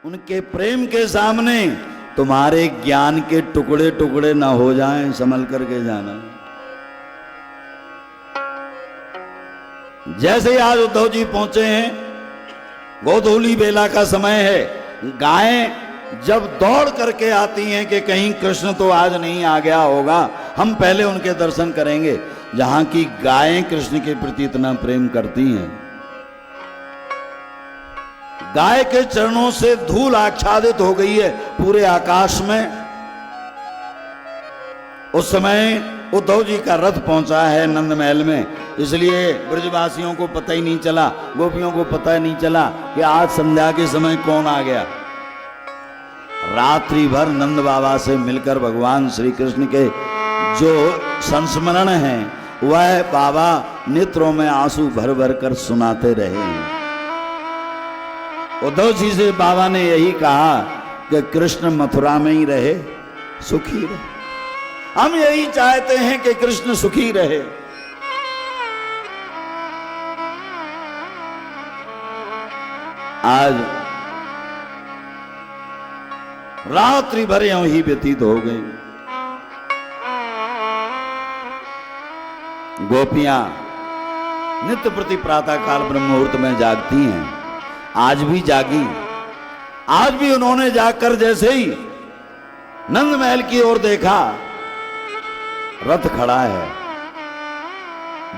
उनके प्रेम के सामने तुम्हारे ज्ञान के टुकड़े टुकड़े ना हो जाएं, संभल करके जाना। जैसे ही आज उद्धव जी पहुंचे हैं, गोधूली बेला का समय है, गायें जब दौड़ करके आती हैं कि कहीं कृष्ण तो आज नहीं आ गया होगा, हम पहले उनके दर्शन करेंगे। जहां की गायें कृष्ण के प्रति इतना प्रेम करती हैं, गाय के चरणों से धूल आच्छादित हो गई है पूरे आकाश में। उस समय उद्धव जी का रथ पहुंचा है नंद महल में, इसलिए ब्रजवासियों को पता ही नहीं चला, गोपियों को पता ही नहीं चला कि आज संध्या के समय कौन आ गया। रात्रि भर नंद बाबा से मिलकर भगवान श्री कृष्ण के जो संस्मरण है वह बाबा नेत्रों में आंसू भर भर कर सुनाते रहे। उद्धव जी से बाबा ने यही कहा कि कृष्ण मथुरा में ही रहे, सुखी रहे। हम यही चाहते हैं कि कृष्ण सुखी रहे। आज रात्रि भर यूं ही व्यतीत हो गई। गोपियां नित्य प्रति प्रातः काल ब्रह्म मुहूर्त में जागती हैं, आज भी जागी। आज भी उन्होंने जागकर जैसे ही नंद महल की ओर देखा, रथ खड़ा है,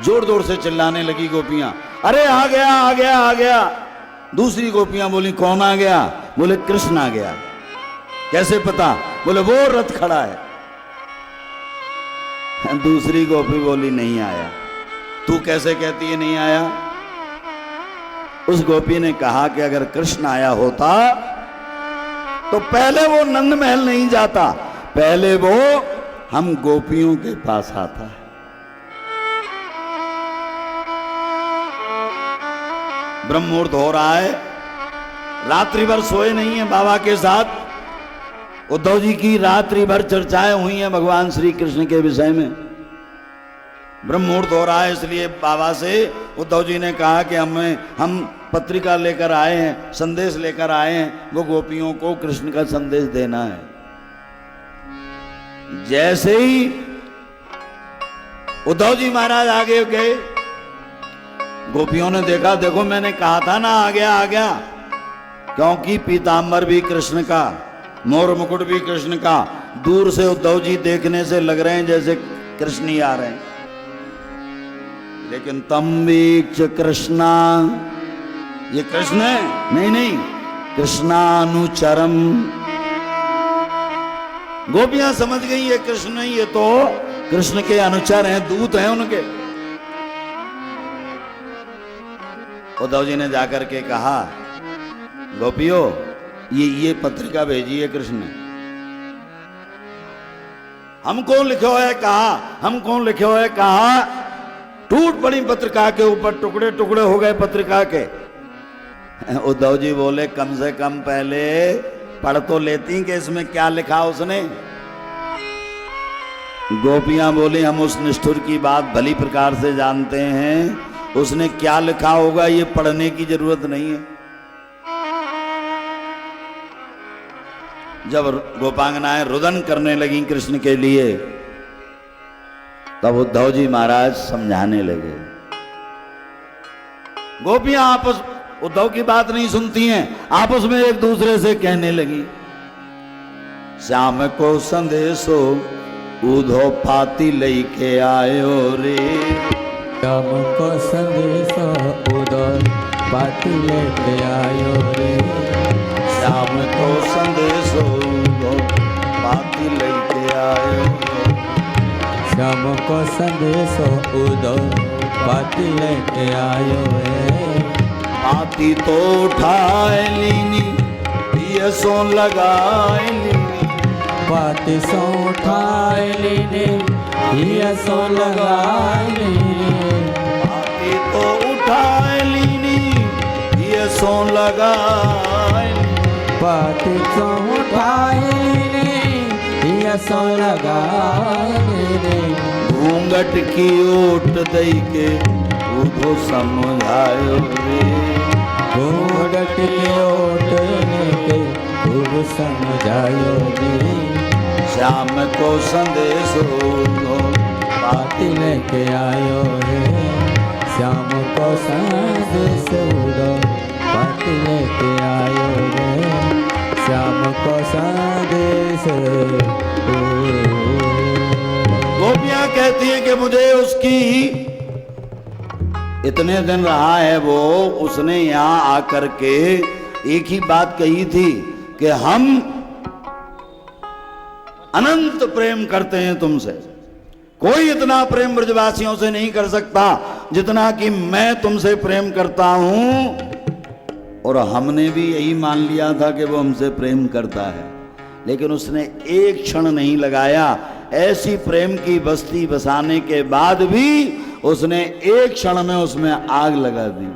जोर जोर से चिल्लाने लगी गोपियां, अरे आ गया आ गया आ गया। दूसरी गोपियां बोली कौन आ गया? बोले कृष्ण आ गया। कैसे पता? बोले वो रथ खड़ा है। दूसरी गोपी बोली नहीं आया। तू कैसे कहती है नहीं आया? उस गोपी ने कहा कि अगर कृष्ण आया होता तो पहले वो नंद महल नहीं जाता, पहले वो हम गोपियों के पास आता है। ब्रह्म मुहूर्त हो रहा है, रात्रि भर सोए नहीं है बाबा के साथ। उद्धव जी की रात्रि भर चर्चाएं हुई हैं भगवान श्री कृष्ण के विषय में। ब्रह्म मुहूर्त हो रहा है, इसलिए बाबा से उद्धव जी ने कहा कि हम पत्रिका लेकर आए हैं, संदेश लेकर आए हैं, वो गोपियों को कृष्ण का संदेश देना है। जैसे ही उद्धव जी महाराज आगे गए, गोपियों ने देखा, देखो मैंने कहा था ना आ गया आ गया। क्योंकि पीतांबर भी कृष्ण का, मोर मुकुट भी कृष्ण का। दूर से उद्धव जी देखने से लग रहे हैं जैसे कृष्ण ही आ रहे हैं, लेकिन तम वीक्ष कृष्णा, ये कृष्ण है? नहीं नहीं, कृष्णानुचरम। गोपियां समझ गई ये कृष्ण नहीं, ये तो कृष्ण के अनुचर हैं, दूत हैं उनके। उद्धव जी ने जाकर के कहा, गोपियों ये पत्रिका भेजी है कृष्ण ने। हमको लिखो है कहा, हमको लिखो है कहा। टूट पड़ी पत्रिका के ऊपर, टुकड़े टुकड़े हो गए पत्रिका के। उद्धव जी बोले कम से कम पहले पढ़ तो लेती कि इसमें क्या लिखा उसने। गोपियां बोली हम उस निष्ठुर की बात भली प्रकार से जानते हैं, उसने क्या लिखा होगा ये पढ़ने की जरूरत नहीं है। जब गोपांगनाएं रुदन करने लगी कृष्ण के लिए, तब उद्धव जी महाराज समझाने लगे। गोपियां आपस उद्धव की बात नहीं सुनती हैं, आपस में एक दूसरे से कहने लगी, श्याम को संदेशो उधो पाती लई के आयो रे। श्याम को संदेशो उधो पाती लेके आयो रे। श्याम को संदेशो उधो पाती लई के आयो। श्याम को संदेशो उधो पाती लेके आयो रे। पाती तो उठाए लीनी, ये सो लगाए लीनी। पाती सो उठाए लीनी, ये सो लगाए लीनी। पाती तो उठाए लीनी, ये सो लगाए लीनी। पाती सो उठाए लीनी, ये सो लगाए लीनी। घूंघट की ओट दई के उधो समझायो रे। घूंघट की ओट के समझायो जी, श्याम को संदेश दो पाती लेके आयो रे, श्याम को संदेश दो पाती लेके आयो रे, श्याम को संदेश दो। गोपियां कहती हैं कि मुझे उसकी, इतने दिन रहा है वो, उसने यहाँ आकर के एक ही बात कही थी कि हम अनंत प्रेम करते हैं तुमसे, कोई इतना प्रेम ब्रजवासियों से नहीं कर सकता जितना कि मैं तुमसे प्रेम करता हूं। और हमने भी यही मान लिया था कि वो हमसे प्रेम करता है, लेकिन उसने एक क्षण नहीं लगाया। ऐसी प्रेम की बस्ती बसाने के बाद भी उसने एक क्षण में उसमें आग लगा दी।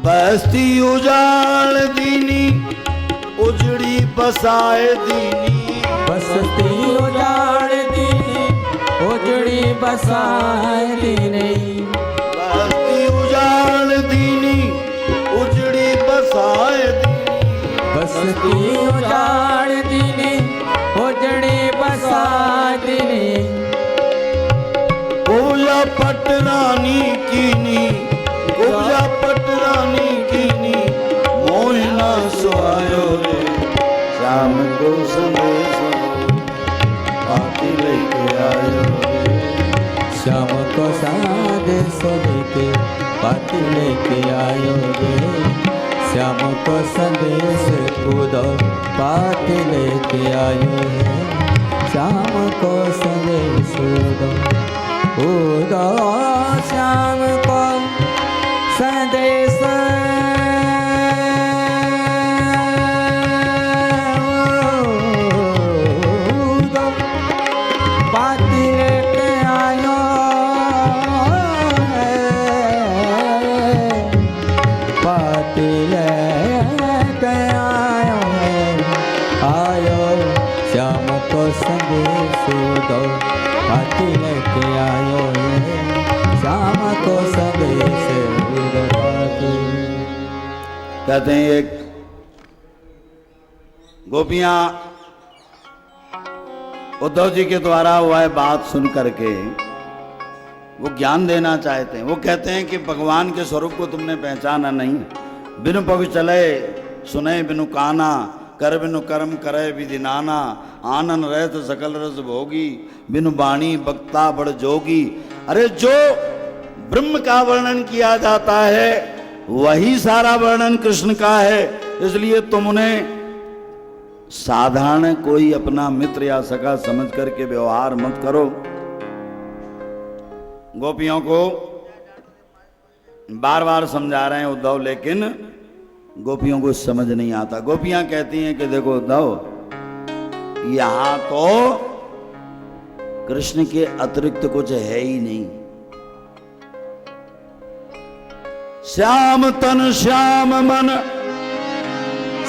बस्ती उजाड़ दीनी, उजड़ी बसाए दीनी, बस्ती उजाड़ दीनी, उजड़ी बसाए दीनी, बस्ती उजाड़ दीनी, उजड़ी बसाए दीनी, बस्ती उजाड़ दीनी, उजड़ी बसाए दीनी, पूजा पटरानी कीनी, पूजा पटरानी कीनी, मोहिना सुहायो रे, श्याम को संदेश पाती लेके आयो रे, श्याम को संदेश लेके पाती लेके आयो रे, श्याम को संदेश कूदो पाती लेके आयो रे, श्याम को संदेश दो कूदो, श्याम को संदेश दो पाती लेके आयो है, पाती लेके आयो है, आयो श्याम को संदेश दो पाती लेके आयो है, श्याम को संदेश दो पाती। कहते हैं एक गोपियां उद्धव जी के द्वारा हुआ बात सुन करके वो ज्ञान देना चाहते हैं। वो कहते हैं कि भगवान के स्वरूप को तुमने पहचाना नहीं, बिनु पग चले सुने बिनु काना, कर बिनु कर्म करे विधि नाना, आनंद रहत सकल रस भोगी, बिनु बाणी बक्ता बड़ जोगी। अरे जो ब्रह्म का वर्णन किया जाता है वही सारा वर्णन कृष्ण का है, इसलिए तुम उन्हें साधारण कोई अपना मित्र या सखा समझ करके व्यवहार मत करो। गोपियों को बार बार समझा रहे हैं उद्धव, लेकिन गोपियों को समझ नहीं आता। गोपियां कहती हैं कि देखो उद्धव, यहां तो कृष्ण के अतिरिक्त कुछ है ही नहीं। श्याम तन श्याम मन,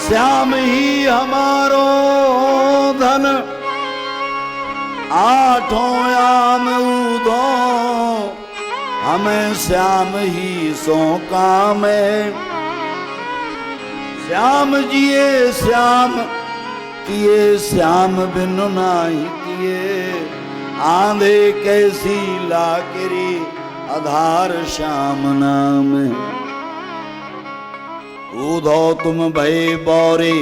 श्याम ही हमारो धन, आठों याम उदो, हमें श्याम ही सो काम है। श्याम जिए श्याम किए, श्याम बिनु नाही किए, आंधे कैसी लाकरी, आधार श्याम नाम है। उधो तुम भय बौरे,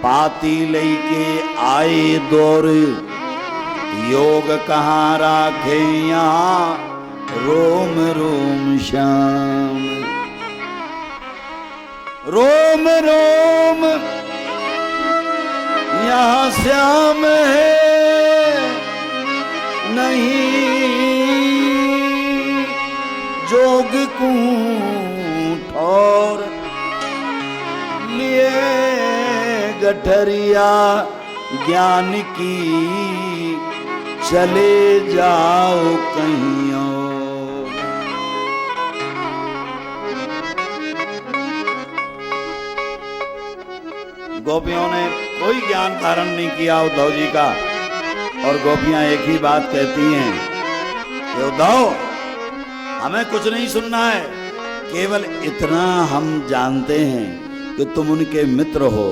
पाती लईके आए दौरे, योग कहाँ राखे यहाँ, रोम रोम श्याम, रोम रोम यहाँ श्याम है नहीं, जोग कूट और लिए गठरिया ज्ञान की, चले जाओ कहीं और। गोपियों ने कोई ज्ञान धारण नहीं किया उद्धव जी का, और गोपियां एक ही बात कहती हैं कि उद्धव हमें कुछ नहीं सुनना है, केवल इतना हम जानते हैं कि तुम उनके मित्र हो,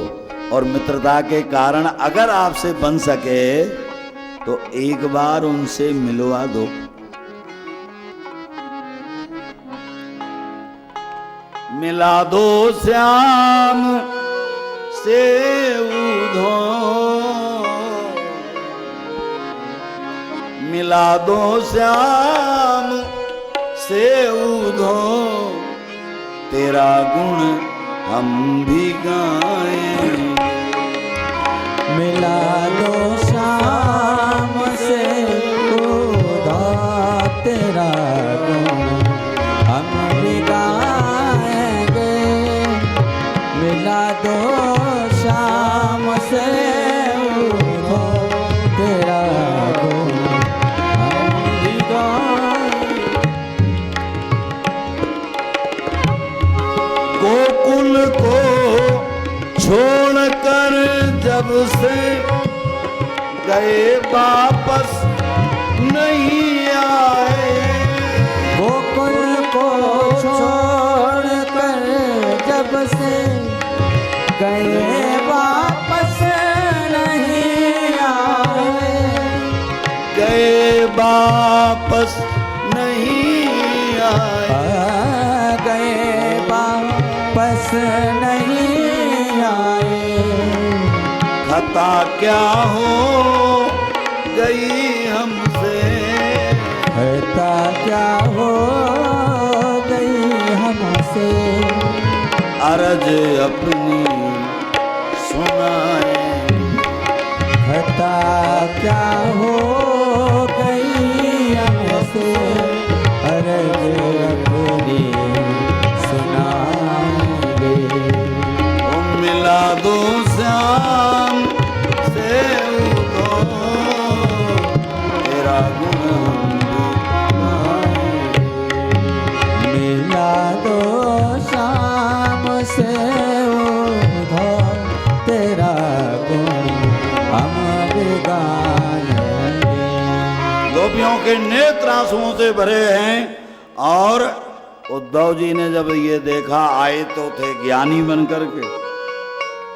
और मित्रता के कारण अगर आपसे बन सके तो एक बार उनसे मिलवा दो। मिला दो श्याम से उधो, मिला दो श्याम से उधो, तेरा गुण हम भी गाएं। मिला दो शाम से उधो, तेरा गुण हम भी गाएंगे। मिला दो शाम से उधो, तेरा गुण हम भी गाएंगे। गोकुल को छोड़कर जब से गए वापस नहीं आए। गोकुल को छोड़कर जब से गए वापस नहीं आए। गए वापस नहीं आए। गए वापस नहीं आए। खता क्या हो गई हमसे, खता क्या हो गई हमसे। अर्ज अपनी सुनाए। खता क्या हो गई हमसे, अर्ज अपनी सुनाएंगे। मिला दो श्याम से उधो, तेरा गुण हम भी। मिला दो शाम से उधो, तेरा गुण हम भी गाएंगे। गोपियों के नेत्र आंसुओं से भरे हैं, और उद्धव जी ने जब ये देखा, आए तो थे ज्ञानी बन करके,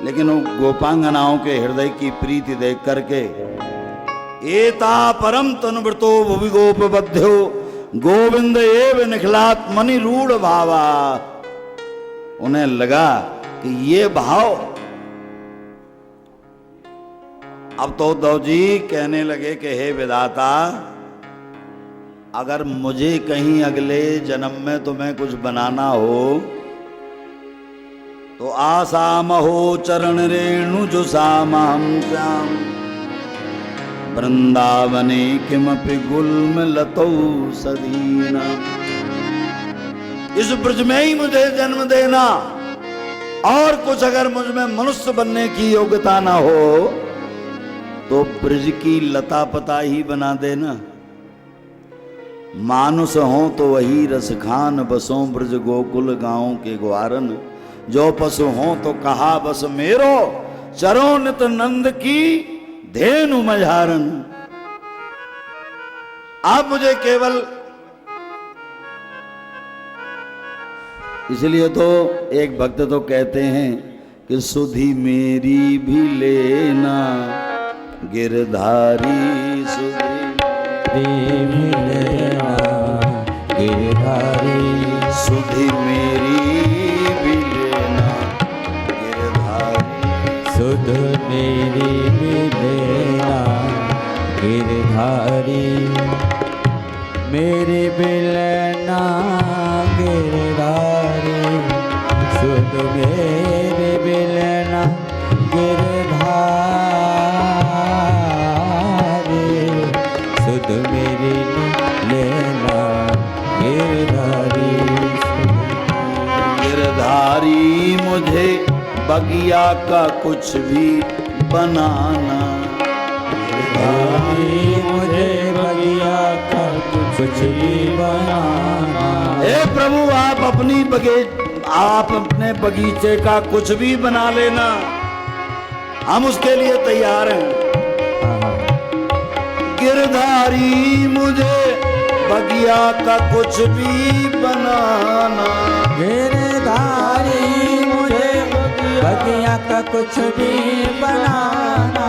लेकिन वो गोपांगनाओं के हृदय की प्रीति देख करके, एता परम तनुव्रतो भुवि गोपबध्यो गोविंद एव निखिलात मणि रूढ़ भावा। उन्हें लगा कि ये भाव, अब तो उद्धव जी कहने लगे कि हे विधाता, अगर मुझे कहीं अगले जन्म में तुम्हें कुछ बनाना हो तो आसाम हो चरण रेणु जो सामाम श्याम, वृंदावने किमपि गुल्म लतौ सदीना। इस ब्रज में ही मुझे जन्म देना, और कुछ अगर मुझ में मनुष्य बनने की योग्यता ना हो तो ब्रज की लता पता ही बना देना। मानुष हो तो वही रस खान, बसों ब्रज गोकुल गांव के ग्वारन। जो पशु हो तो कहा बस मेरो, चरो नित नंद की धेनु मझारन। आप मुझे केवल, इसलिए तो एक भक्त तो कहते हैं कि सुधि मेरी भी लेना गिरधारी, सुधि भी लेना गिरधारी। सुधि मेरी भी लेना गिरधारी। सुध मेरी भी लेना गिरधारी। मेरी भी लेना गिरधारी। सुध मेरी भी लेना गिरधारी। सुध मेरी लेना गिरधारी। गिरधारी मुझे बगिया का कुछ भी बनाना। गिरधारी मुझे बगिया का कुछ भी बनाना। हे प्रभु, आप अपने बगीचे का कुछ भी बना लेना, हम उसके लिए तैयार हैं। गिरधारी मुझे बगिया का कुछ भी बनाना। गिरधारी मुझे तक कुछ भी बनाना,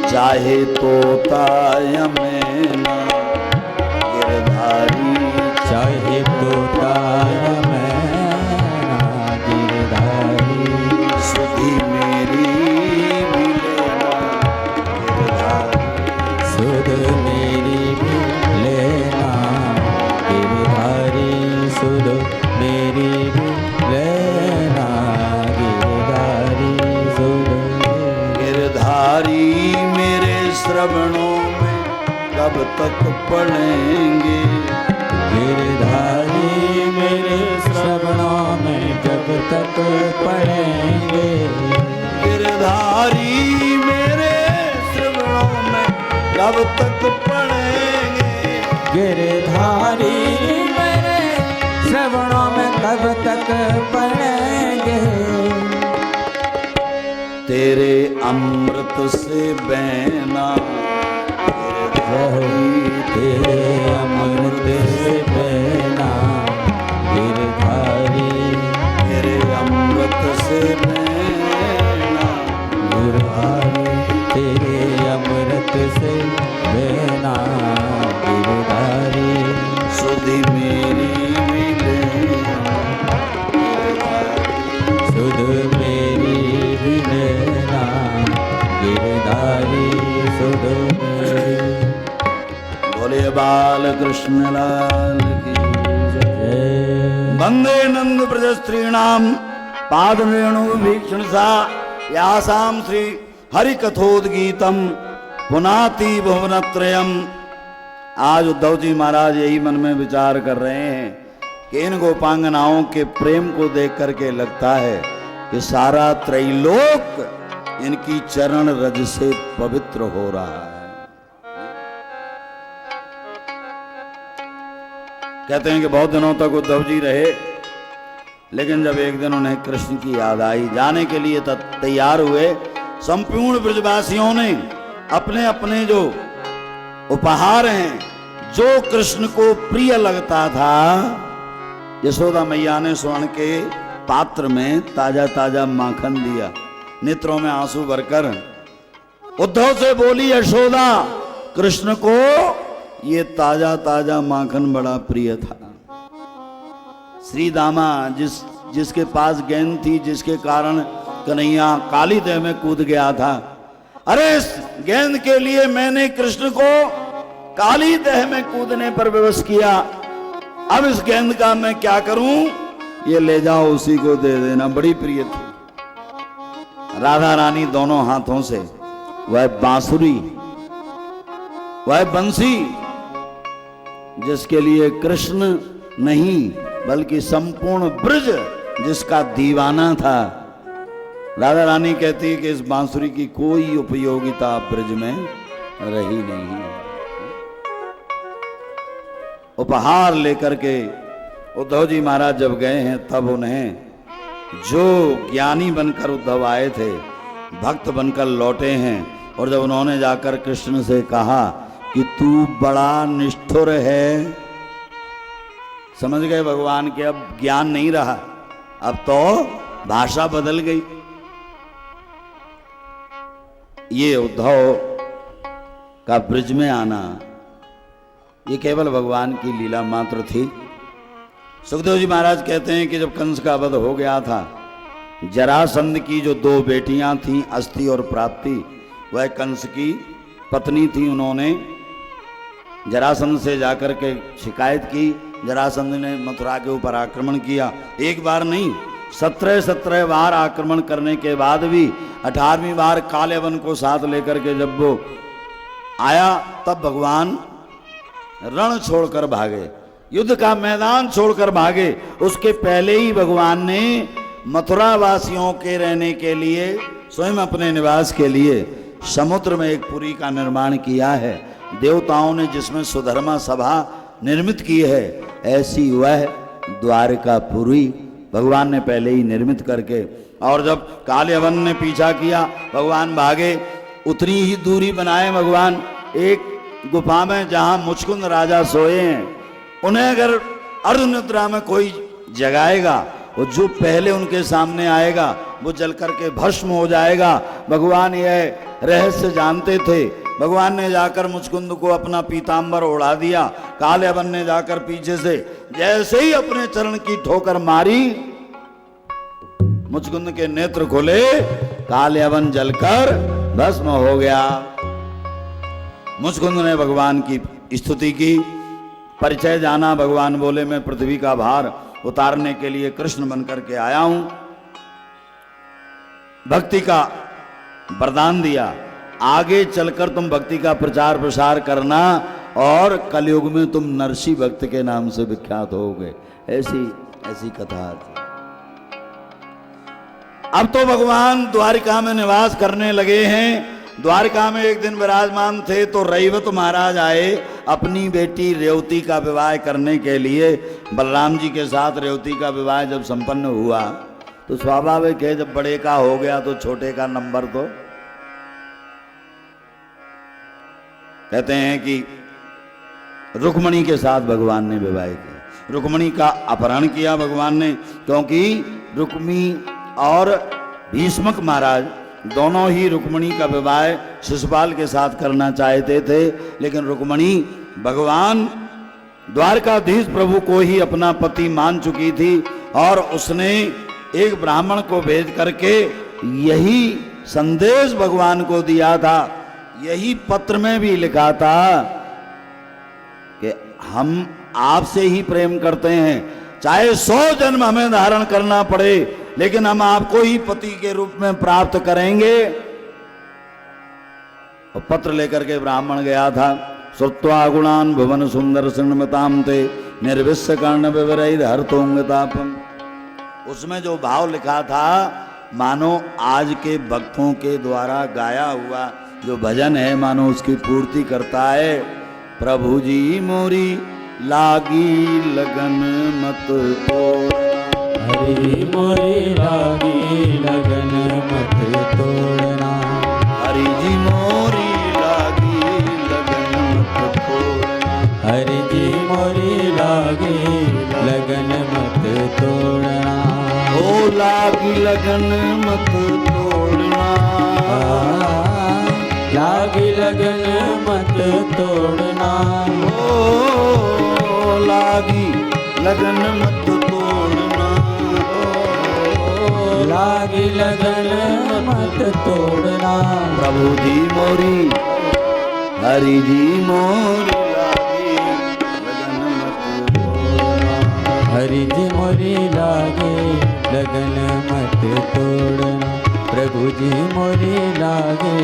चाहे तोता या मैना गिरधारी, चाहे तोता या मैना गिरधारी, सुधी मेरी भी लेना गिरधारी, सुध मेरी भी लेना गिरधारी, सुध मेरी भी लेना गिरधारी, सुध गिरधारी मेरे श्रवणों में कब तक पढ़ेंगे, गिरधारी मेरे श्रवणों में जब तक पढ़ेंगे, गिरधारी मेरे श्रवणों में कब तक पढ़ेंगे, गिरधारी मेरे श्रवणों में कब तक पढ़ेंगे, तेरे अमृत से बहना गिरधारी, तेरे अमृत से बहना गिरधारी, तेरे अमृत से बहना गिरधारी, तेरे अमृत से बहना गिरधारी, सुधी मेरी भी लेना गिरधारी, सुध मेरी भी लेना गिरधारी, सुध मेरी। बोले बाल कृष्ण लाल की जय। वंदे नंद ब्रज स्त्रीणाम पाद रेणु भीक्षण सा यासाम श्री हरि कथोदगीतम पुनाति भुवनत्रयम। आज उद्धव जी महाराज यही मन में विचार कर रहे हैं कि इन गोपांगनाओं के प्रेम को देख करके लगता है कि सारा त्रैलोक इनकी चरण रज से पवित्र हो रहा है। कहते हैं कि बहुत दिनों तक उद्धव जी रहे, लेकिन जब एक दिन उन्हें कृष्ण की याद आई, जाने के लिए तैयार हुए। संपूर्ण ब्रजवासियों ने अपने अपने जो उपहार हैं, जो कृष्ण को प्रिय लगता था, यशोदा मैया ने स्वर्ण के पात्र में ताजा ताजा माखन दिया। नेत्रों में आंसू भरकर उद्धव से बोली यशोदा, कृष्ण को ये ताजा ताजा माखन बड़ा प्रिय था। श्री दामा जिसके पास गेंद थी, जिसके कारण कन्हैया काली देह में कूद गया था, अरे इस गेंद के लिए मैंने कृष्ण को काली देह में कूदने पर विवश किया। अब इस गेंद का मैं क्या करूं? ये ले जाओ, उसी को दे देना। बड़ी प्रिय थी। राधा रानी दोनों हाथों से वह बांसुरी, वह बंसी, जिसके लिए कृष्ण नहीं बल्कि संपूर्ण ब्रज जिसका दीवाना था, राधा रानी कहती है कि इस बांसुरी की कोई उपयोगिता ब्रज में रही नहीं। उपहार लेकर के उद्धव जी महाराज जब गए हैं, तब उन्हें जो ज्ञानी बनकर उद्धव आए थे, भक्त बनकर लौटे हैं। और जब उन्होंने जाकर कृष्ण से कहा कि तू बड़ा निष्ठुर है, समझ गए भगवान के अब ज्ञान नहीं रहा, अब तो भाषा बदल गई। ये उद्धव का ब्रज में आना, ये केवल भगवान की लीला मात्र थी। सुखदेव जी महाराज कहते हैं कि जब कंस का वध हो गया था, जरासंध की जो दो बेटियां थीं, अस्थि और प्राप्ति, वह कंस की पत्नी थी। उन्होंने जरासंध से जाकर के शिकायत की। जरासंध ने मथुरा के ऊपर आक्रमण किया। एक बार नहीं, 17 बार आक्रमण करने के बाद भी 18वीं बार काले वन को साथ लेकर के जब वो आया, तब भगवान रण छोड़कर भागे, युद्ध का मैदान छोड़कर भागे। उसके पहले ही भगवान ने मथुरा वासियों के रहने के लिए, स्वयं अपने निवास के लिए समुद्र में एक पुरी का निर्माण किया है। देवताओं ने जिसमें सुधर्मा सभा निर्मित की है, ऐसी वह द्वारकापुरी भगवान ने पहले ही निर्मित करके, और जब काले वन ने पीछा किया, भगवान भागे। उतनी ही दूरी बनाए भगवान एक गुफा में, जहां मुचकुंद राजा सोए हैं। उन्हें अगर अर्धनिद्रा में कोई जगाएगा वो जो पहले उनके सामने आएगा वो जल करके भस्म हो जाएगा। भगवान यह रहस्य जानते थे। भगवान ने जाकर मुचकुंद को अपना पीतांबर ओढ़ा दिया। काल्यावन ने जाकर पीछे से जैसे ही अपने चरण की ठोकर मारी, मुचकुंद के नेत्र खोले, काल्यावन जलकर भस्म हो गया। मुचकुंद ने भगवान की स्तुति की, परिचय जाना। भगवान बोले मैं पृथ्वी का भार उतारने के लिए कृष्ण बनकर के आया हूं। भक्ति का वरदान दिया, आगे चलकर तुम भक्ति का प्रचार प्रसार करना और कलयुग में तुम नरसी भक्त के नाम से विख्यात होगे। ऐसी ऐसी कथा थी। अब तो भगवान द्वारिका में निवास करने लगे हैं। द्वारिका में एक दिन विराजमान थे तो रैवत महाराज आए अपनी बेटी रेवती का विवाह करने के लिए। बलराम जी के साथ रेवती का विवाह जब संपन्न हुआ तो स्वाभाविक है, जब बड़े का हो गया तो छोटे का नंबर तो कहते हैं कि रुक्मणी के साथ भगवान ने विवाह किया। रुक्मणी का अपहरण किया भगवान ने, क्योंकि रुक्मी और भीष्मक महाराज दोनों ही रुक्मणी का विवाह शिशुपाल के साथ करना चाहते थे, लेकिन रुक्मणी भगवान द्वारकाधीश प्रभु को ही अपना पति मान चुकी थी और उसने एक ब्राह्मण को भेज करके यही संदेश भगवान को दिया था। यही पत्र में भी लिखा था कि हम आपसे ही प्रेम करते हैं, चाहे 100 जन्म हमें धारण करना पड़े, लेकिन हम आपको ही पति के रूप में प्राप्त करेंगे। और पत्र लेकर के ब्राह्मण गया था। श्रुत्वा गुणान भुवन सुंदर सिन्मताम ते निर्विश्य कर्ण विवरैद हरतोंगतापम। उसमें जो भाव लिखा था मानो आज के भक्तों के द्वारा गाया हुआ जो भजन है मानो उसकी पूर्ति करता है। प्रभु जी मोरी लागी लगन मत तोड़ना, हरि मोरी लागी लगन मत तोड़ना, हरि जी मोरी लागी लगन मत तोड़ना, हरि जी मोरी लागी लगन मत तोड़ना, ओ लागी लगन मत तोड़ना, लागी लगन मत तोड़ना, ओ लागी लगन मत तोड़ना, लागी लगन मत तोड़ना। प्रभु जी मोरी हरि जी मोरी लागी लगन मत तोड़ना, हरि जी मोरी लागे लगन मत तोड़ना, प्रभु जी मोरी लागे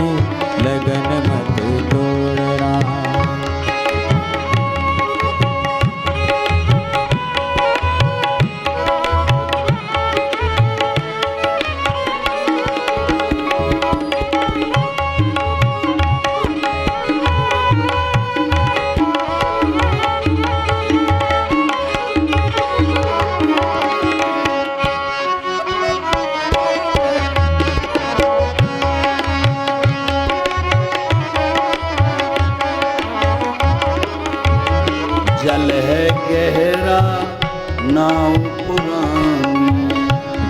लगन मत तोड़ना। जल है गहरा नाव पुरानी,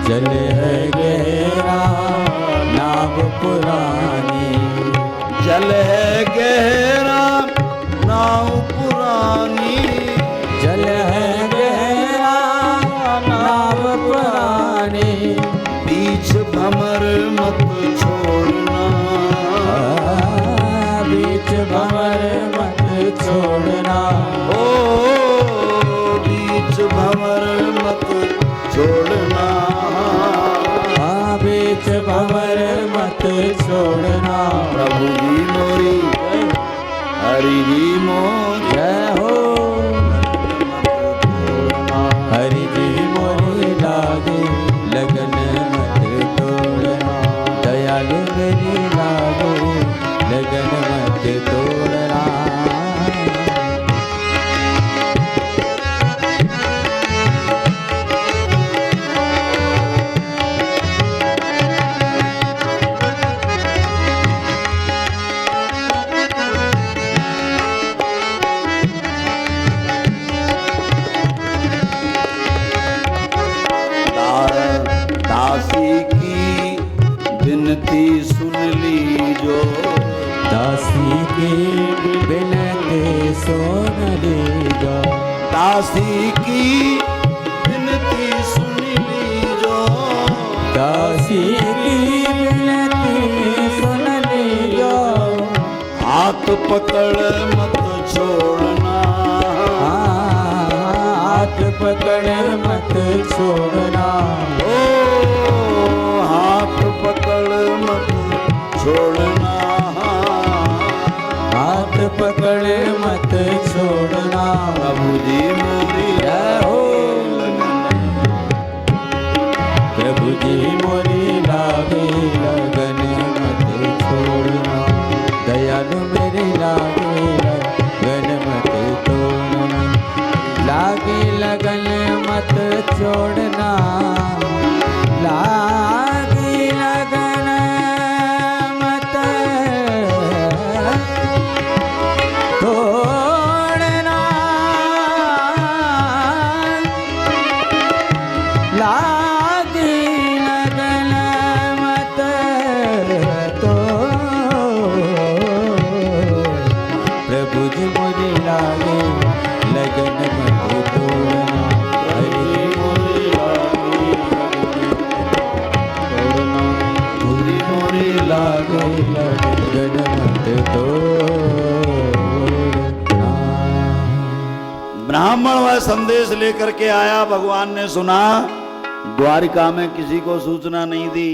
जल है गहरा नाव पुरानी, जल है गहरा नाव पुरानी, जल है गहरा नाव पुरानी, बीच भंवर मत छोड़ना, बीच भंवर मत छोड़ना, ओ बीच भंवर मत छोड़ना, बीच भंवर मत छोड़ना। प्रभु जी मोरी हरि जी मोरी जय हो हरि जी मोरी लागे लगन मत तोड़ना, दयालु मेरी लागे लगन मत तोड़ना। दासी की विनती सुन ली जो, दासी की बिनती सुन लीजो, दासी की विनती सुन ली जो, दासी की बिनती सुन लीजो, हाथ पकड़ मत छोड़ना, हाथ पकड़ मत छोड़ना, ओ हाथ पकड़ मत छोड़ना, हाथ पकड़ मत छोड़ना, प्रभु जी मोरी जय हो, प्रभु जी मोरी लागे लगन मत छोड़ना, दयालु मेरे लागे लगन मत तोड़ना, लागे लगन मत छोड़ना, लागे लगन मत तोड़ना, लागे लगन मत प्रभु जी मुझे लागे लगन मत तोड़ना, हरि मोरी लागे छोड़ना, मुझे मोरी लागे लगन मत तोड़ना। ब्राह्मण वह संदेश लेकर के आया। भगवान ने सुना, द्वारिका में किसी को सूचना नहीं दी,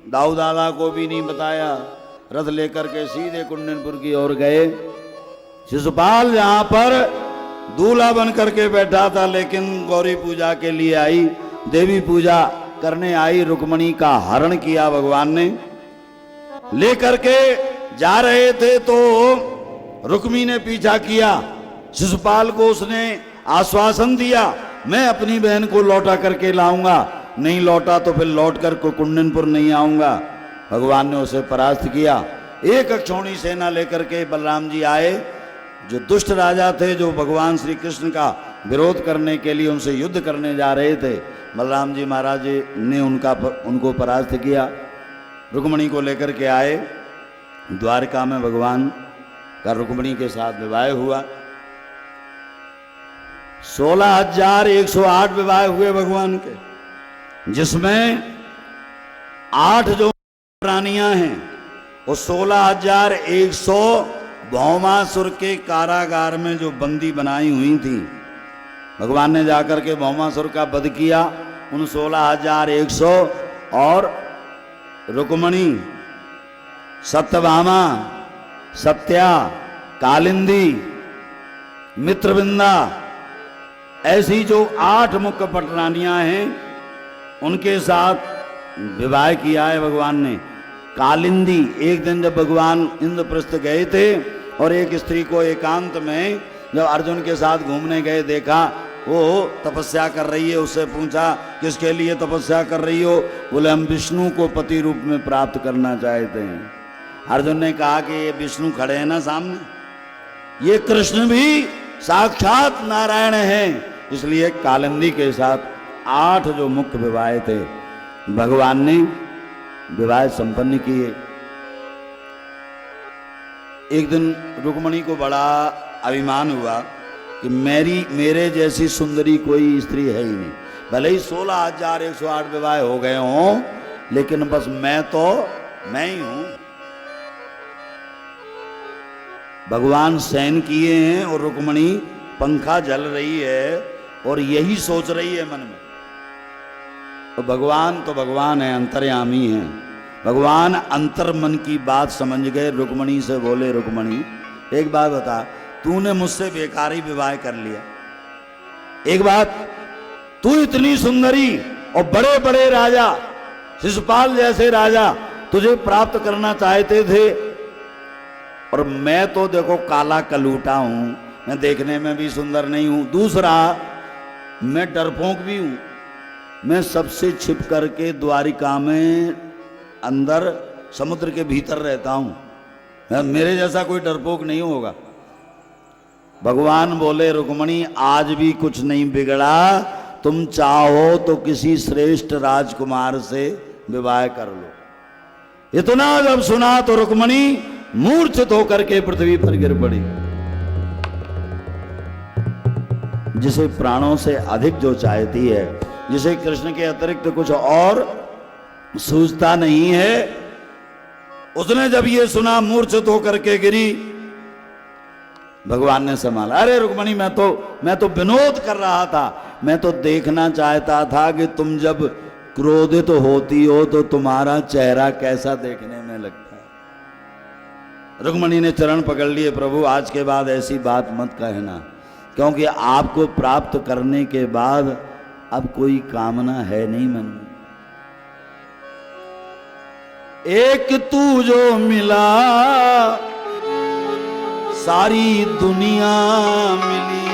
दाऊद आला को भी नहीं बताया, रथ लेकर के सीधे कुंडनपुर की ओर गए। शिशुपाल जहां पर दूल्हा बन करके बैठा था, लेकिन गौरी पूजा के लिए आई, देवी पूजा करने आई, रुक्मणी का हरण किया भगवान ने। लेकर के जा रहे थे तो रुक्मी ने पीछा किया। शिशुपाल को उसने आश्वासन दिया, मैं अपनी बहन को लौटा करके लाऊंगा, नहीं लौटा तो फिर लौट कर को कुंडनपुर नहीं आऊंगा। भगवान ने उसे परास्त किया। एक अक्षौणी सेना लेकर के बलराम जी आए। जो दुष्ट राजा थे, जो भगवान श्री कृष्ण का विरोध करने के लिए उनसे युद्ध करने जा रहे थे, बलराम जी महाराज जी ने उनको परास्त किया। रुक्मणी को लेकर के आए। द्वारका में भगवान का रुक्मणी के साथ विवाह हुआ। 16,108 विवाह हुए भगवान के, जिसमें 8 जो रानियां हैं वो 16,100 भौमासुर के कारागार में जो बंदी बनाई हुई थी। भगवान ने जाकर के भौमासुर का वध किया। उन 16,100 और रुक्मणी, सत्यभामा, सत्या, कालिंदी, मित्रविंदा, ऐसी जो 8 मुख्य पटरानियां हैं, उनके साथ विवाह किया है भगवान ने। कालिंदी, एक दिन जब भगवान इंद्रप्रस्थ गए थे और एक स्त्री को एकांत में जब अर्जुन के साथ घूमने गए देखा, वो तपस्या कर रही है। उससे पूछा, किसके लिए तपस्या कर रही हो? बोले, हम विष्णु को पति रूप में प्राप्त करना चाहते हैं। अर्जुन ने कहा कि ये विष्णु खड़े हैं ना सामने, ये कृष्ण भी साक्षात नारायण हैं। इसलिए कालिंदी के साथ 8 जो मुख्य विवाह थे, भगवान ने विवाह संपन्न किए। एक दिन रुक्मणी को बड़ा अभिमान हुआ कि मेरे जैसी सुंदरी कोई स्त्री है ही नहीं। भले ही 16,108 विवाह हो गए हों, लेकिन बस मैं ही हूं। भगवान शयन किए हैं और रुक्मणी पंखा जल रही है और यही सोच रही है मन में। तो भगवान है, अंतर्यामी है। भगवान अंतर मन की बात समझ गए। रुक्मणी से बोले, रुक्मणी एक बात बता, तूने मुझसे बेकारी विवाह कर लिया। एक बात, तू इतनी सुंदरी और बड़े बड़े राजा, शिशुपाल जैसे राजा तुझे प्राप्त करना चाहते थे, और मैं तो देखो काला कलूटा हूं, मैं देखने में भी सुंदर नहीं हूं। दूसरा, मैं डरपोक भी हूं। मैं सबसे छिप करके द्वारिका में अंदर समुद्र के भीतर रहता हूं। मेरे जैसा कोई डरपोक नहीं होगा। भगवान बोले, रुक्मणी आज भी कुछ नहीं बिगड़ा, तुम चाहो तो किसी श्रेष्ठ राजकुमार से विवाह कर लो। इतना जब सुना तो रुक्मणी मूर्छित होकर के पृथ्वी पर गिर पड़ी। जिसे प्राणों से अधिक जो चाहती है, जिसे कृष्ण के अतिरिक्त कुछ और सूझता नहीं है, उसने जब ये सुना मूर्छित होकर के गिरी। भगवान ने संभाला, अरे रुक्मणी मैं तो विनोद कर रहा था, मैं तो देखना चाहता था कि तुम जब क्रोधित होती हो तो तुम्हारा चेहरा कैसा देखने में लगता है। रुक्मणी ने चरण पकड़ लिए, प्रभु आज के बाद ऐसी बात मत कहना, क्योंकि आपको प्राप्त करने के बाद अब कोई कामना है नहीं मन में। एक तू जो मिला सारी दुनिया मिली,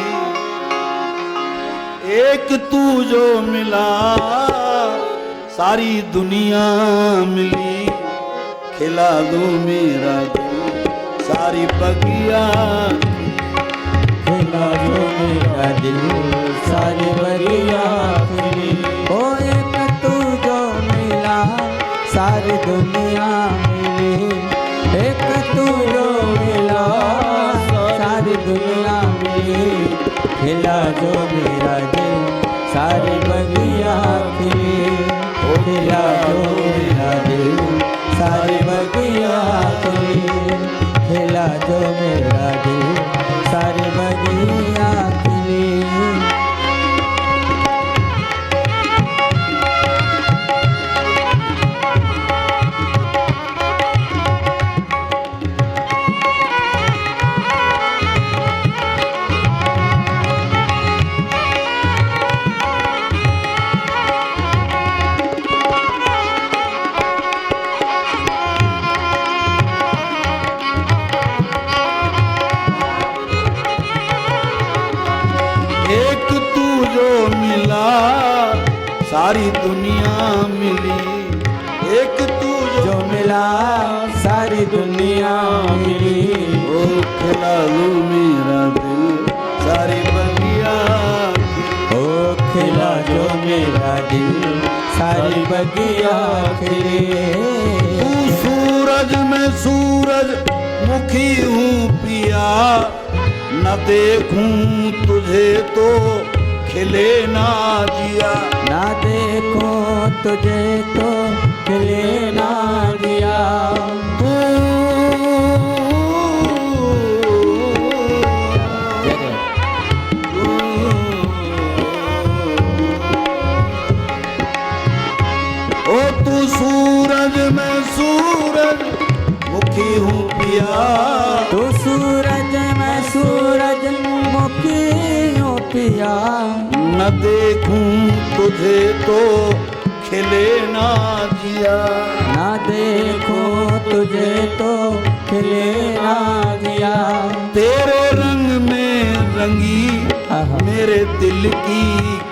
एक तू जो मिला सारी दुनिया मिली, खिला दो मेरा दिल सारी बगिया, खिला दो मेरा दिल सारी बगिया खिली। ओ एक तू जो मिला सारी दुनिया मिली, एक तू जो मिला सारी दुनिया मिली, खिला जो मेरा दिल सारी बगिया खिली, खिला जो मेरा दिल सारी बगिया खिली, खिला जो मेरा दिल सारी बगिया खिली। सारी दुनिया मिली, एक तू जो मिला सारी दुनिया मिली, ओ खिला लो मेरा दिल सारी बगिया, ओ खिला जो मेरा दिल सारी बगिया खिली। तू सूरज में सूरज मुखी हूँ पिया, न देखूं तुझे तो खिले ना जिया, ना देखो तुझे तो खिले ना दिया। ओ तू सूरज में सूरज मुखी हूँ पिया, तू सूरज में सूरज मुखी हूँ पिया, न देखूं तुझे तो खिले ना जिया, ना देखो तुझे तो खिले ना दिया। तेरे रंग में रंगी मेरे दिल की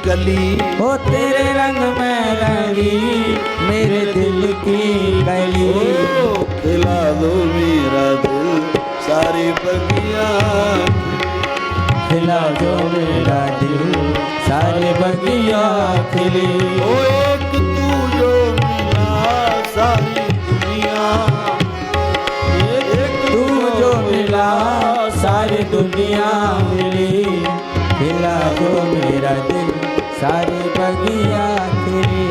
कली, ओ तेरे रंग में रंगी मेरे दिल की कली, ओ खिला दो मेरा दिल सारी बगिया, खिला दो मेरा दिल सारी बगिया खिली। ओ एक तू जो मिला सारी दुनिया, एक तू जो मिला सारी दुनिया मिली, खिला दो मेरा दिल सारी बगिया खिली,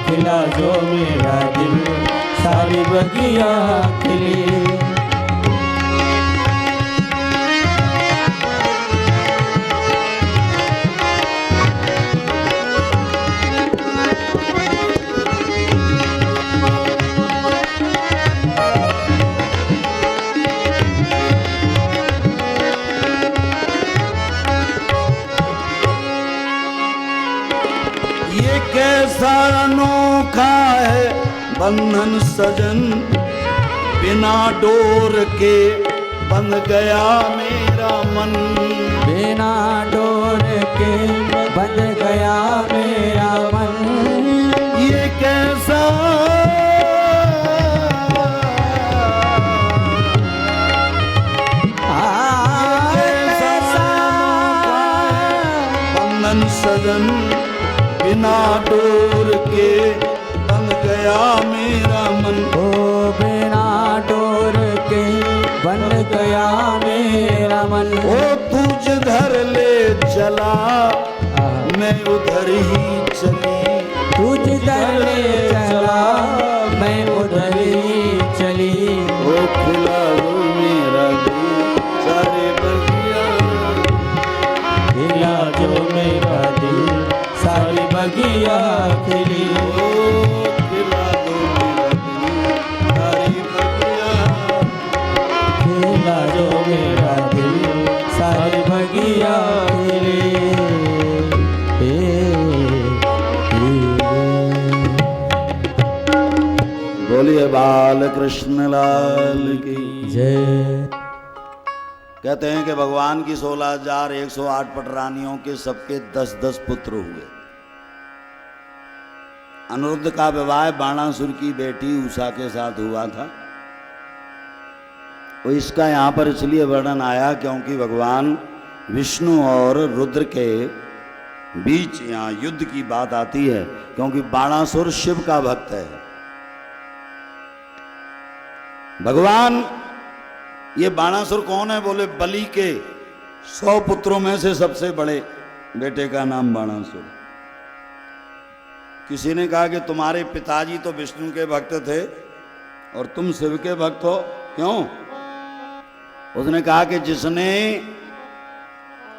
खिला दो मेरा दिल सारी बगिया खिली। कैसा अनोखा है बंधन सजन, बिना डोर के बंध गया मेरा मन, बिना डोर के बंध गया मेरा मन। ये कैसा बंधन सजन, बिना डोर के बंध गया गया मेरा मन। ओ बिना डोर के बन गया मेरा मन। ओ तू जिधर ले चला मैं उधर ही चली। तू जिधर ले चला मैं उधर ही चली। ओ खिला दो मेरा दिल सारे बगिया। खिला जो मेरा दिल सारी बगिया खिली। ओ खिला दो मेरा दिल सारी बगिया। खिला जो मेरा दिल सारी बगिया खिली। बोलिए बाल कृष्ण लाल की जय। कहते हैं कि भगवान की 16,108 पटरानियों के सबके 10-10 पुत्र हुए। अनिरुद्ध का विवाह बाणासुर की बेटी उषा के साथ हुआ था। तो इसका यहाँ पर इसलिए वर्णन आया क्योंकि भगवान विष्णु और रुद्र के बीच यहाँ युद्ध की बात आती है, क्योंकि बाणासुर शिव का भक्त है। भगवान ये बाणासुर कौन है? बोले बलि के 100 पुत्रों में से सबसे बड़े बेटे का नाम बाणासुर। किसी ने कहा कि तुम्हारे पिताजी तो विष्णु के भक्त थे और तुम शिव के भक्त हो, क्यों? उसने कहा कि जिसने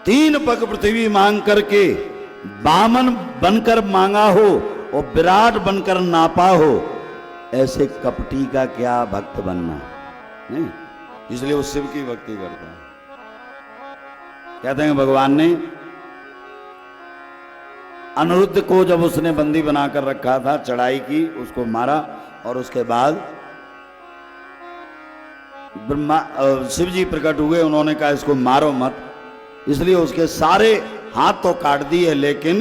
3 पग पृथ्वी मांग करके बामन बनकर मांगा हो और विराट बनकर नापा हो, ऐसे कपटी का क्या भक्त बनना। नहीं, इसलिए वो शिव की भक्ति करता है। कहते हैं भगवान ने अनिरुद्ध को जब उसने बंदी बनाकर रखा था, चढ़ाई की, उसको मारा और उसके बाद ब्रह्मा शिव जी प्रकट हुए। उन्होंने कहा इसको मारो मत, इसलिए उसके सारे हाथ तो काट दिए लेकिन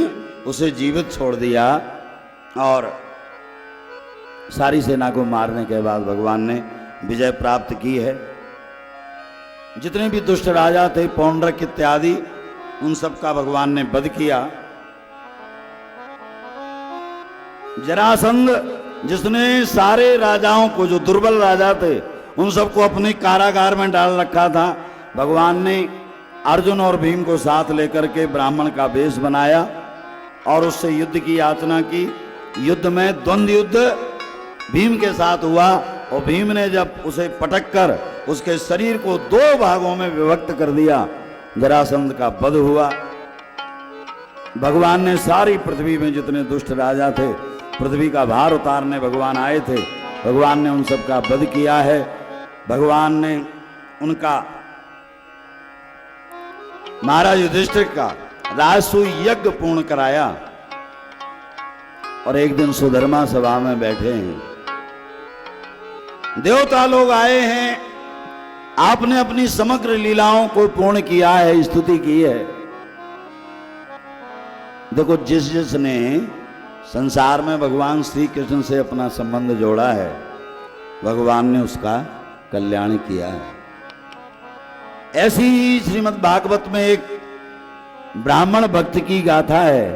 उसे जीवित छोड़ दिया। और सारी सेना को मारने के बाद भगवान ने विजय प्राप्त की है। जितने भी दुष्ट राजा थे, पौंड्रक इत्यादि, उन सब का भगवान ने वध किया। जरासंध जिसने सारे राजाओं को, जो दुर्बल राजा थे, उन सबको अपने कारागार में डाल रखा था, भगवान ने अर्जुन और भीम को साथ लेकर के ब्राह्मण का वेश बनाया और उससे युद्ध की याचना की। युद्ध में द्वंद्व युद्ध भीम के साथ हुआ और भीम ने जब उसे पटक कर उसके शरीर को 2 भागों में विभक्त कर दिया, जरासंध का वध हुआ। भगवान ने सारी पृथ्वी में जितने दुष्ट राजा थे, पृथ्वी का भार उतारने भगवान आए थे, भगवान ने उन सब का वध किया है। भगवान ने उनका, महाराज युधिष्ठिर का राजसूय यज्ञ पूर्ण कराया और एक दिन सुधर्मा सभा में बैठे हैं, देवता लोग आए हैं, आपने अपनी समग्र लीलाओं को पूर्ण किया है, स्तुति की है। देखो, जिसने संसार में भगवान श्री कृष्ण से अपना संबंध जोड़ा है, भगवान ने उसका कल्याण किया है। ऐसी ही श्रीमद् भागवत में एक ब्राह्मण भक्त की गाथा है।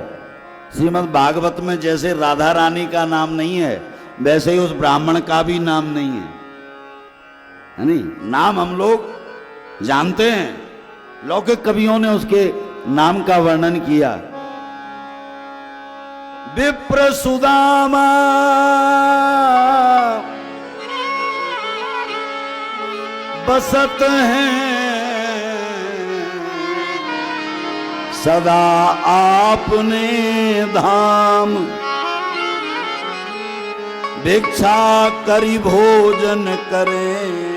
श्रीमद् भागवत में जैसे राधा रानी का नाम नहीं है, वैसे ही उस ब्राह्मण का भी नाम नहीं है नहीं? नाम हम लोग जानते हैं, लौकिक कवियों ने उसके नाम का वर्णन किया। विप्र सुदामा बसत हैं सदा आपने धाम, भिक्षा करी भोजन करें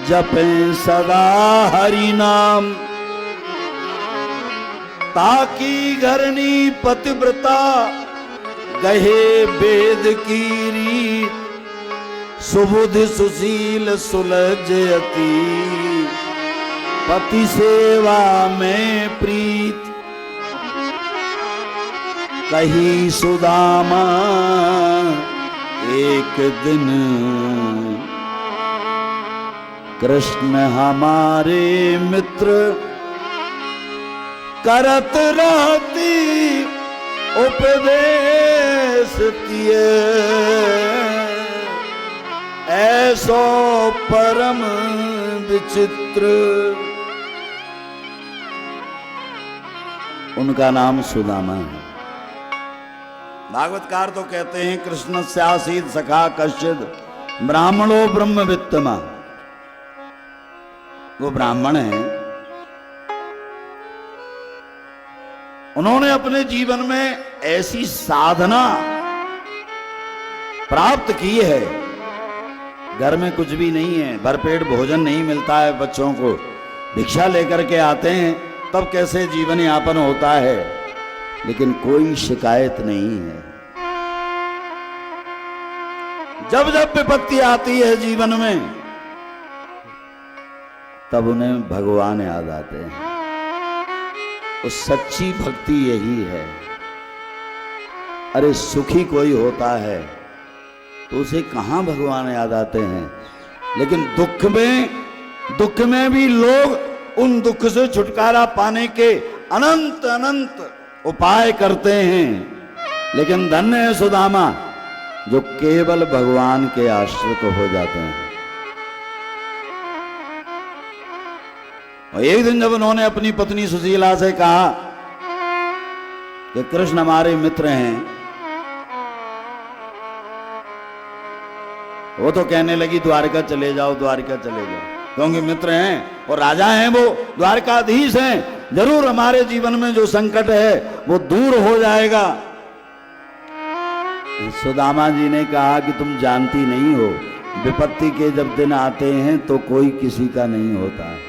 जपें सदा हरि नाम। ताकि घरनी पतिव्रता गहे वेद की रीत, सुबुध सुशील सुलझयति पति सेवा में प्रीत। कही सुदामा एक दिन कृष्ण हमारे मित्र, करत रहती उपदेश स्थितिय ऐसो परम विचित्र। उनका नाम सुदामा है। भागवतकार तो कहते हैं कृष्ण स्यासीत सखा कश्चिद ब्राह्मणो ब्रह्मवित्तमा। वो ब्राह्मण है, उन्होंने अपने जीवन में ऐसी साधना प्राप्त की है, घर में कुछ भी नहीं है, भरपेट भोजन नहीं मिलता है, बच्चों को भिक्षा लेकर के आते हैं, तब कैसे जीवन यापन होता है, लेकिन कोई शिकायत नहीं है। जब जब विपत्ति आती है जीवन में, तब उन्हें भगवान याद आते हैं। तो सच्ची भक्ति यही है। अरे सुखी कोई होता है तो उसे कहां भगवान याद आते हैं, लेकिन दुख में भी लोग उन दुख से छुटकारा पाने के अनंत अनंत उपाय करते हैं। लेकिन धन्य है सुदामा जो केवल भगवान के आश्रित हो जाते हैं। और एक दिन जब उन्होंने अपनी पत्नी सुशीला से कहा कि कृष्ण हमारे मित्र हैं, वो तो कहने लगी द्वारका चले जाओ, द्वारका चले जाओ, क्योंकि मित्र हैं और राजा हैं, वो द्वारकाधीश हैं, जरूर हमारे जीवन में जो संकट है वो दूर हो जाएगा। सुदामा जी ने कहा कि तुम जानती नहीं हो, विपत्ति के जब दिन आते हैं तो कोई किसी का नहीं होता है।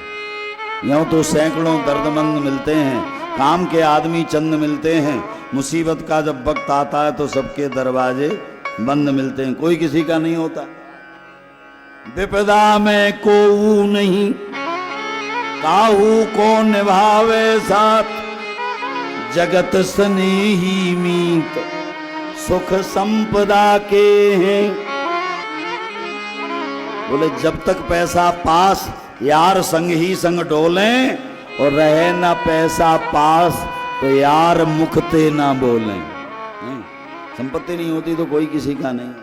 यूं तो सैकड़ों दर्दमंद मिलते हैं, काम के आदमी चंद मिलते हैं, मुसीबत का जब वक्त आता है तो सबके दरवाजे बंद मिलते हैं, कोई किसी का नहीं होता। विपदा में को नहीं, काहू को निभावे साथ, जगत स्नेही मीत सुख संपदा के हैं। बोले जब तक पैसा पास यार संग ही संग डोलें, और रहे ना पैसा पास तो यार मुखते ना बोलें। संपत्ति नहीं होती तो कोई किसी का नहीं।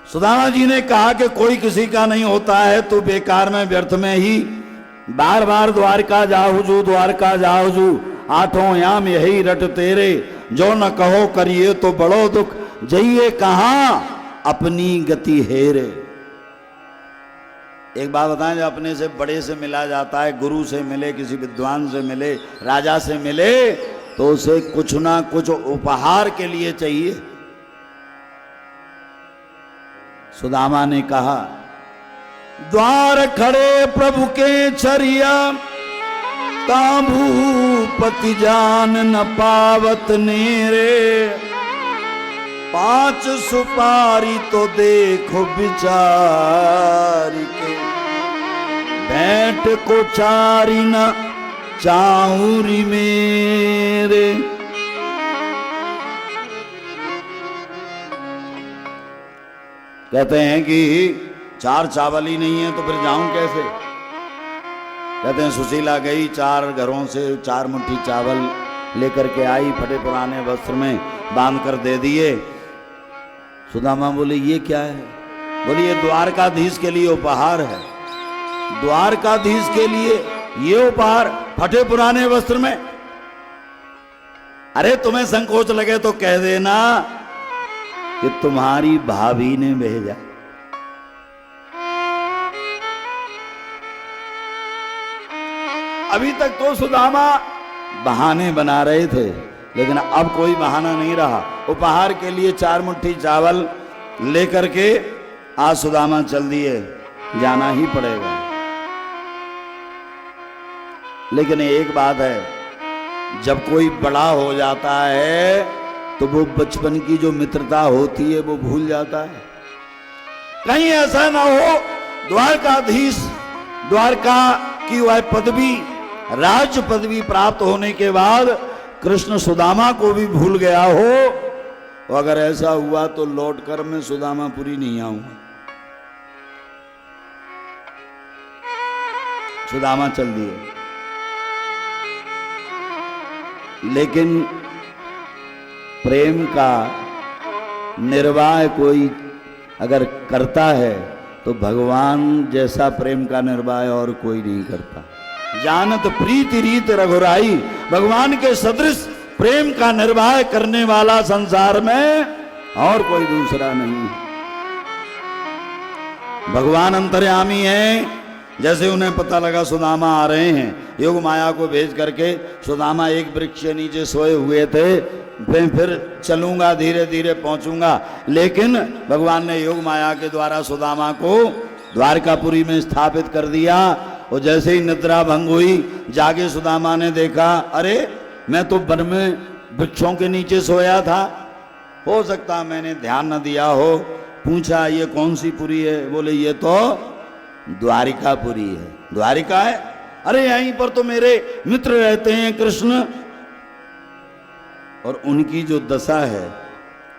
सुदामा जी ने कहा कि कोई किसी का नहीं होता है तो बेकार में व्यर्थ में ही बार बार द्वारका जाऊजू, द्वारका जाऊजू, आठों याम यही रट तेरे, जो न कहो करिए तो बड़ो दुख, जइए कहां अपनी गति हेरे। एक बात बताएं, जब अपने से बड़े से मिला जाता है, गुरु से मिले, किसी विद्वान से मिले, राजा से मिले, तो उसे कुछ ना कुछ उपहार के लिए चाहिए। सुदामा ने कहा द्वार खड़े प्रभु के चरिया, ताभूपति जान न पावत नेरे, 5 सुपारी तो देखो बिचारी के, बैठ को चारी न चाऊरी मेरे। कहते हैं कि 4 चावल ही नहीं है तो फिर जाऊं कैसे। कहते हैं सुशीला गई, 4 घरों से 4 मुट्ठी चावल लेकर के आई, फटे पुराने वस्त्र में बांध कर दे दिए। सुदामा बोले ये क्या है? बोले ये द्वारकाधीश के लिए उपहार है। द्वारकाधीश के लिए ये उपहार फटे पुराने वस्त्र में? अरे तुम्हें संकोच लगे तो कह देना कि तुम्हारी भाभी ने भेजा। अभी तक तो सुदामा बहाने बना रहे थे, लेकिन अब कोई बहाना नहीं रहा। उपहार के लिए 4 मुट्ठी चावल लेकर के आज सुदामा चल दिए, जाना ही पड़ेगा। लेकिन एक बात है, जब कोई बड़ा हो जाता है तो वो बचपन की जो मित्रता होती है वो भूल जाता है। कहीं ऐसा ना हो द्वारकाधीश, द्वारका की वह पदवी, राज्य पदवी प्राप्त होने के बाद कृष्ण सुदामा को भी भूल गया हो। तो अगर ऐसा हुआ तो लौटकर मैं सुदामापुरी नहीं आऊंगा। सुदामा चल दिए, लेकिन प्रेम का निर्वाह कोई अगर करता है तो भगवान जैसा प्रेम का निर्वाह और कोई नहीं करता। जानत प्रीति रीत रघुराई, भगवान के सदृश प्रेम का निर्वाह करने वाला संसार में और कोई दूसरा नहीं। भगवान अंतर्यामी हैं। जैसे उन्हें पता लगा सुदामा आ रहे हैं, योग माया को भेज करके सुदामा एक वृक्ष के नीचे सोए हुए थे, मैं फिर चलूंगा, धीरे धीरे पहुंचूंगा। लेकिन भगवान ने योग माया के द्वारा सुदामा को द्वारकापुरी में स्थापित कर दिया। और जैसे ही निद्रा भंग हुई, जागे सुदामा ने देखा, अरे मैं तो वन में वृक्षों के नीचे सोया था, हो सकता मैंने ध्यान न दिया हो। पूछा ये कौन सी पुरी है? बोले ये तो द्वारिकापुरी है। द्वारिका है? अरे यहीं पर तो मेरे मित्र रहते हैं कृष्ण। और उनकी जो दशा है,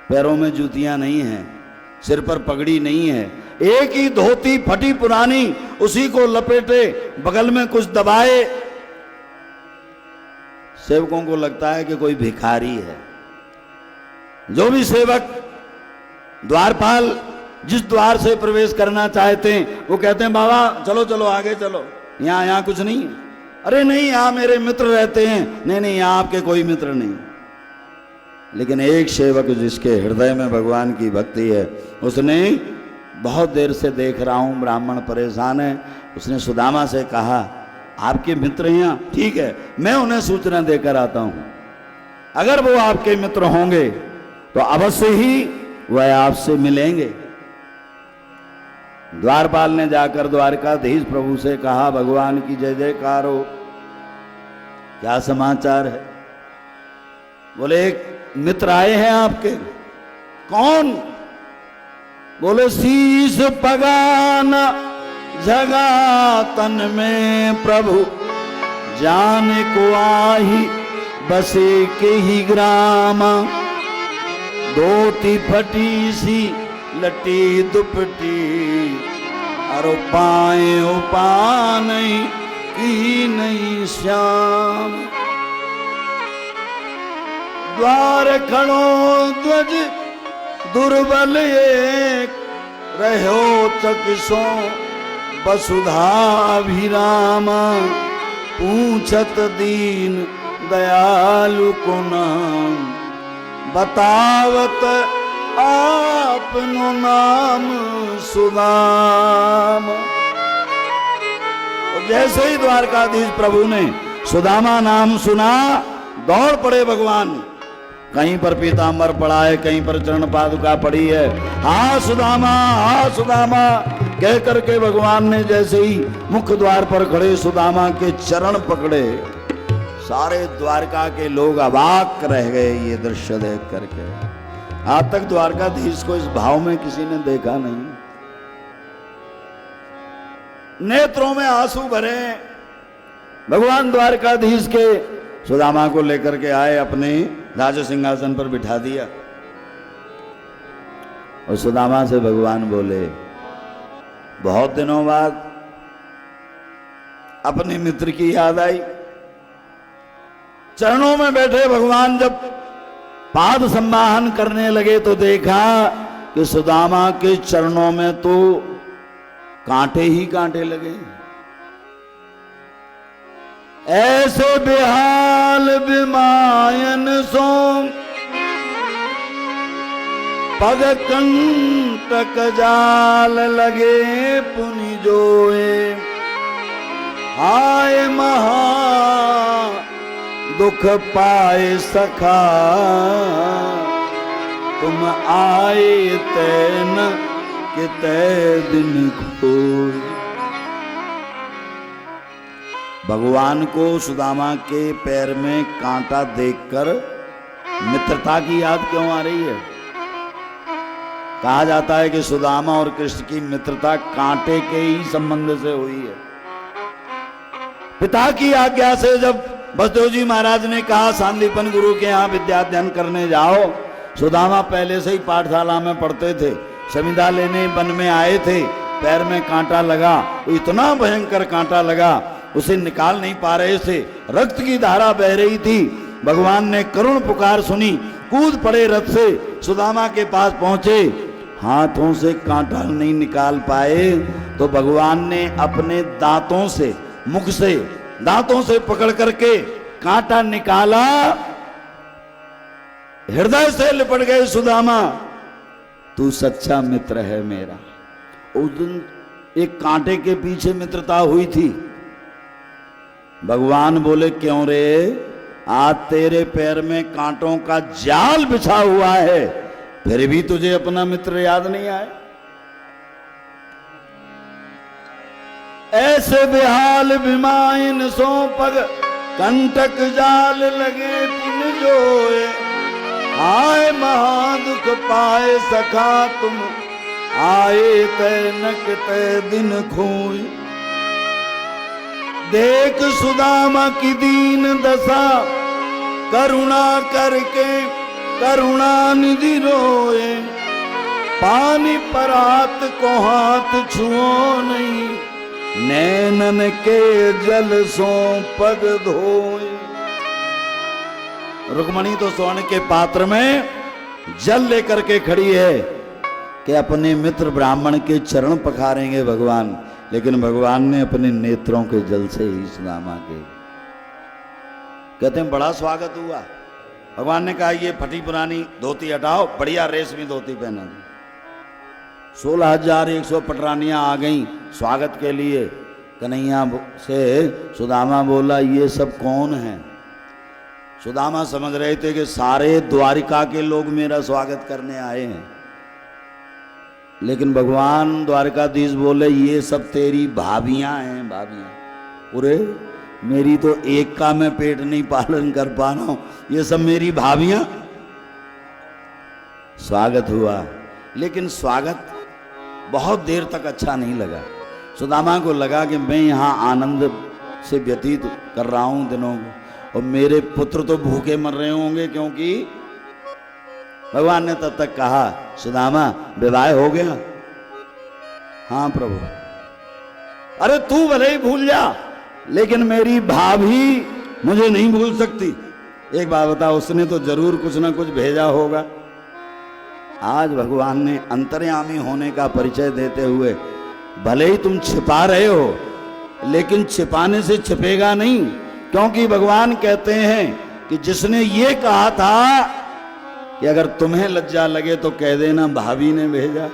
पैरों में जूतियां नहीं हैं, सिर पर पगड़ी नहीं है, एक ही धोती फटी पुरानी, उसी को लपेटे, बगल में कुछ दबाए। सेवकों को लगता है कि कोई भिखारी है। जो भी सेवक द्वारपाल जिस द्वार से प्रवेश करना चाहते हैं वो कहते हैं बाबा चलो चलो आगे चलो, यहाँ कुछ नहीं है। अरे नहीं, यहाँ मेरे मित्र रहते हैं। नहीं नहीं, यहाँ आपके कोई मित्र नहीं। लेकिन एक सेवक जिसके हृदय में भगवान की भक्ति है, उसने बहुत देर से देख रहा हूँ ब्राह्मण परेशान है, उसने सुदामा से कहा आपके मित्र हैं यहाँ? ठीक है, मैं उन्हें सूचना देकर आता हूँ। अगर वो आपके मित्र होंगे तो अवश्य ही वह आपसे मिलेंगे। द्वारपाल ने जाकर द्वारकाधीश प्रभु से कहा भगवान की जय जयकार हो, क्या समाचार है? बोले एक मित्र आए हैं आपके। कौन? बोले शीश पगान जगा तन में प्रभु, जान को आही बसे के ही ग्राम, धोती फटी सी लटी दुपटी, अरो पाए उपा नहीं की नहीं श्याम, द्वार खड़ो ध्वज दुर्बल एक, रहो चकिसो वसुधाभिराम, पूछत दीन दयालु को नाम, बतावत आपनो नाम सुदाम। जैसे ही द्वारकाधीश प्रभु ने सुदामा नाम सुना, दौड़ पड़े भगवान। कहीं पर पीतांबर पड़ा है, कहीं पर चरण पादुका पड़ी है। हा सुदामा, हा सुदामा कह करके भगवान ने जैसे ही मुख्य द्वार पर खड़े सुदामा के चरण पकड़े, सारे द्वारका के लोग अवाक रह गए ये दृश्य देख करके। आज तक द्वारकाधीश को इस भाव में किसी ने देखा नहीं। नेत्रों में आंसू भरे भगवान द्वारकाधीश के सुदामा को लेकर के आए, अपने राज सिंहासन पर बिठा दिया। और सुदामा से भगवान बोले बहुत दिनों बाद अपने मित्र की याद आई। चरणों में बैठे भगवान जब पाद सम्मान करने लगे तो देखा कि सुदामा के चरणों में तो कांटे ही कांटे लगे। ऐसे बेहाल बिमायन सो पग कंटक जाल लगे पुनि जोए, हाय महा दुख पाए सखा, तुम आए तैन कि तै दिन खोए। भगवान को सुदामा के पैर में कांटा देखकर मित्रता की याद क्यों आ रही है? कहा जाता है कि सुदामा और कृष्ण की मित्रता कांटे के ही संबंध से हुई है। पिता की आज्ञा से जब बसदेव जी महाराज ने कहा सांदीपन गुरु के यहाँ विद्याध्ययन करने जाओ, सुदामा पहले से ही पाठशाला में पढ़ते थे, समिधा लेने वन में आए थे, पैर में कांटा लगा, इतना भयंकर कांटा लगा उसे निकाल नहीं पा रहे थे, रक्त की धारा बह रही थी। भगवान ने करुण पुकार सुनी कूद पड़े रथ से, सुदामा के पास पहुंचे, हाथों से कांटा नहीं निकाल पाए तो भगवान ने अपने दांतों से, मुख से, दांतों से पकड़ करके कांटा निकाला, हृदय से लिपट गए सुदामा, तू सच्चा मित्र है मेरा। उस दिन एक कांटे के पीछे मित्रता हुई थी। भगवान बोले क्यों रे, आज तेरे पैर में कांटों का जाल बिछा हुआ है, फिर भी तुझे अपना मित्र याद नहीं आया। ऐसे बेहाल बिमाइन सो पग कंटक जाल लगे पुन जोए, आए महादुख पाए सखा तुम, आए तैनक तै दिन खोई। देख सुदामा की दीन दशा, करुणा करके करुणा निधि रोए, पानी पर हाथ को हाथ छुओ नहीं, नैनन के जल सो पग धोए। रुक्मणी तो स्वर्ण के पात्र में जल लेकर के खड़ी है कि अपने मित्र ब्राह्मण के चरण पखारेंगे भगवान, लेकिन भगवान ने अपने नेत्रों के जल से ही सुदामा के, कहते हैं बड़ा स्वागत हुआ। भगवान ने कहा ये फटी पुरानी धोती हटाओ, बढ़िया रेशमी धोती पहना दी। 16,100 पटरानियां आ गईं स्वागत के लिए। कन्हैया से सुदामा बोला ये सब कौन है? सुदामा समझ रहे थे कि सारे द्वारिका के लोग मेरा स्वागत करने आए हैं, लेकिन भगवान द्वारकाधीश बोले ये सब तेरी भाभियां हैं। भाभियां, पूरे मेरी तो एक का मैं पेट नहीं पालन कर पा रहा हूं, ये सब मेरी भाभियां। स्वागत हुआ, लेकिन स्वागत बहुत देर तक अच्छा नहीं लगा। सुदामा को लगा कि मैं यहाँ आनंद से व्यतीत कर रहा हूं दिनों को, और मेरे पुत्र तो भूखे मर रहे होंगे, क्योंकि भगवान ने तब तक कहा सुदामा विवाह हो गया? हाँ प्रभु। अरे तू भले ही भूल जा, लेकिन मेरी भाभी मुझे नहीं भूल सकती। एक बात बता, उसने तो जरूर कुछ ना कुछ भेजा होगा। आज भगवान ने अंतर्यामी होने का परिचय देते हुए, भले ही तुम छिपा रहे हो, लेकिन छिपाने से छिपेगा नहीं, क्योंकि भगवान कहते हैं कि जिसने ये कहा था कि अगर तुम्हें लज्जा लगे तो कह देना भाभी ने भेजा।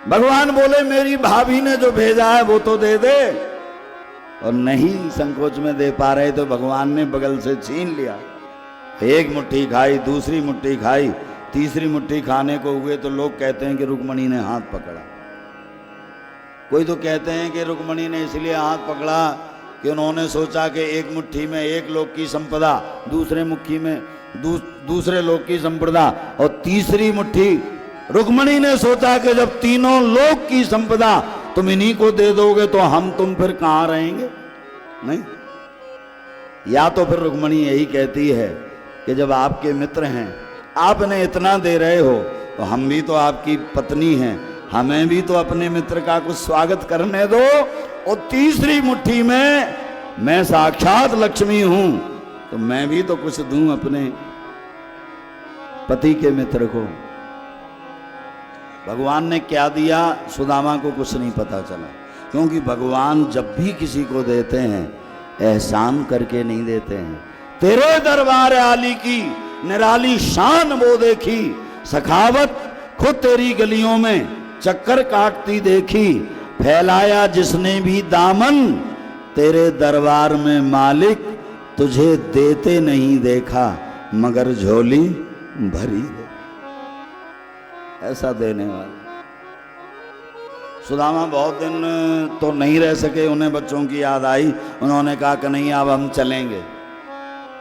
भगवान बोले मेरी भाभी ने जो भेजा है वो तो दे दे, और नहीं संकोच में दे पा रहे तो भगवान ने बगल से छीन लिया। एक मुट्ठी खाई, दूसरी मुट्ठी खाई, तीसरी मुट्ठी खाने को हुए तो लोग कहते हैं कि रुक्मणी ने हाथ पकड़ा। कोई तो कहते हैं कि रुक्मणी ने इसलिए हाथ पकड़ा कि उन्होंने सोचा कि एक मुट्ठी में एक लोक की संपदा, दूसरे मुट्ठी में दूसरे लोक की संपदा, और तीसरी मुट्ठी रुक्मणी ने सोचा कि जब तीनों लोक की संपदा तुम इन्हीं को दे दोगे तो हम तुम फिर कहाँ रहेंगे। नहीं, या तो फिर रुक्मणी यही कहती है कि जब आपके मित्र हैं, आपने इतना दे रहे हो, तो हम भी तो आपकी पत्नी हैं, हमें भी तो अपने मित्र का कुछ स्वागत करने दो। और तीसरी मुट्ठी में मैं साक्षात लक्ष्मी हूं, तो मैं भी तो कुछ दूं अपने पति के मित्र को। भगवान ने क्या दिया सुदामा को कुछ नहीं पता चला, क्योंकि भगवान जब भी किसी को देते हैं एहसान करके नहीं देते हैं। तेरे दरबार आली की निराली शान वो देखी, सखावत खुद तेरी गलियों में चक्कर काटती देखी, फैलाया जिसने भी दामन तेरे दरबार में मालिक, तुझे देते नहीं देखा मगर झोली भरी है। ऐसा देने वाला। सुदामा बहुत दिन तो नहीं रह सके, उन्हें बच्चों की याद आई, उन्होंने कहा कि नहीं अब हम चलेंगे।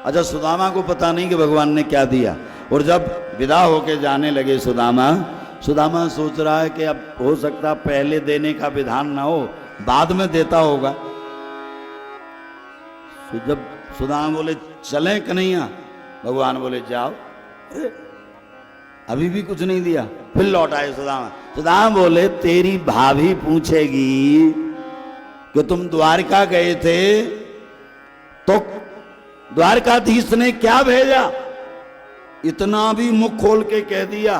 अच्छा, सुदामा को पता नहीं कि भगवान ने क्या दिया। और जब विदा होके जाने लगे सुदामा सोच रहा है कि अब हो सकता पहले देने का विधान ना हो, बाद में देता होगा। जब सुदामा बोले चलें कन्हैया, भगवान बोले जाओ, अभी भी कुछ नहीं दिया। फिर लौट आए सुदामा बोले तेरी भाभी पूछेगी कि तुम द्वारका गए थे तो द्वारकाधीश ने क्या भेजा, इतना भी मुख खोल के कह दिया,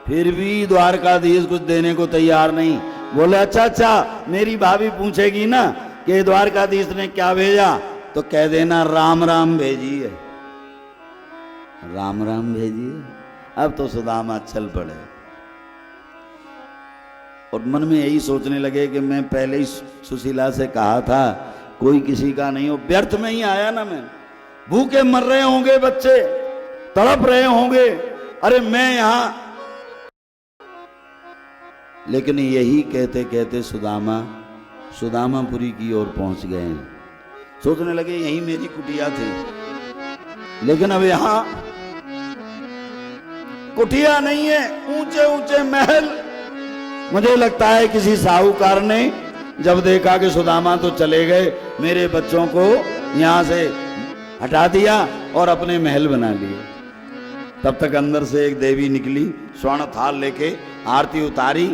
फिर भी द्वारकाधीश कुछ देने को तैयार नहीं। बोले अच्छा अच्छा, मेरी भाभी पूछेगी ना कि द्वारकाधीश ने क्या भेजा, तो कह देना राम राम भेजिए, राम राम भेजिए। अब तो सुदामा चल पड़े और मन में यही सोचने लगे कि मैं पहले ही सुशीला से कहा था कोई किसी का नहीं हो, व्यर्थ में ही आया ना मैं। भूखे मर रहे होंगे बच्चे, तड़प रहे होंगे, अरे मैं यहां। लेकिन यही कहते कहते सुदामापुरी की ओर पहुंच गए। सोचने लगे यही मेरी कुटिया थी, लेकिन अब यहां कुटिया नहीं है, ऊंचे ऊंचे महल। मुझे लगता है किसी साहूकार ने जब देखा कि सुदामा तो चले गए, मेरे बच्चों को यहां से हटा दिया और अपने महल बना लिए। तब तक अंदर से एक देवी निकली, स्वर्ण थाल लेके आरती उतारी।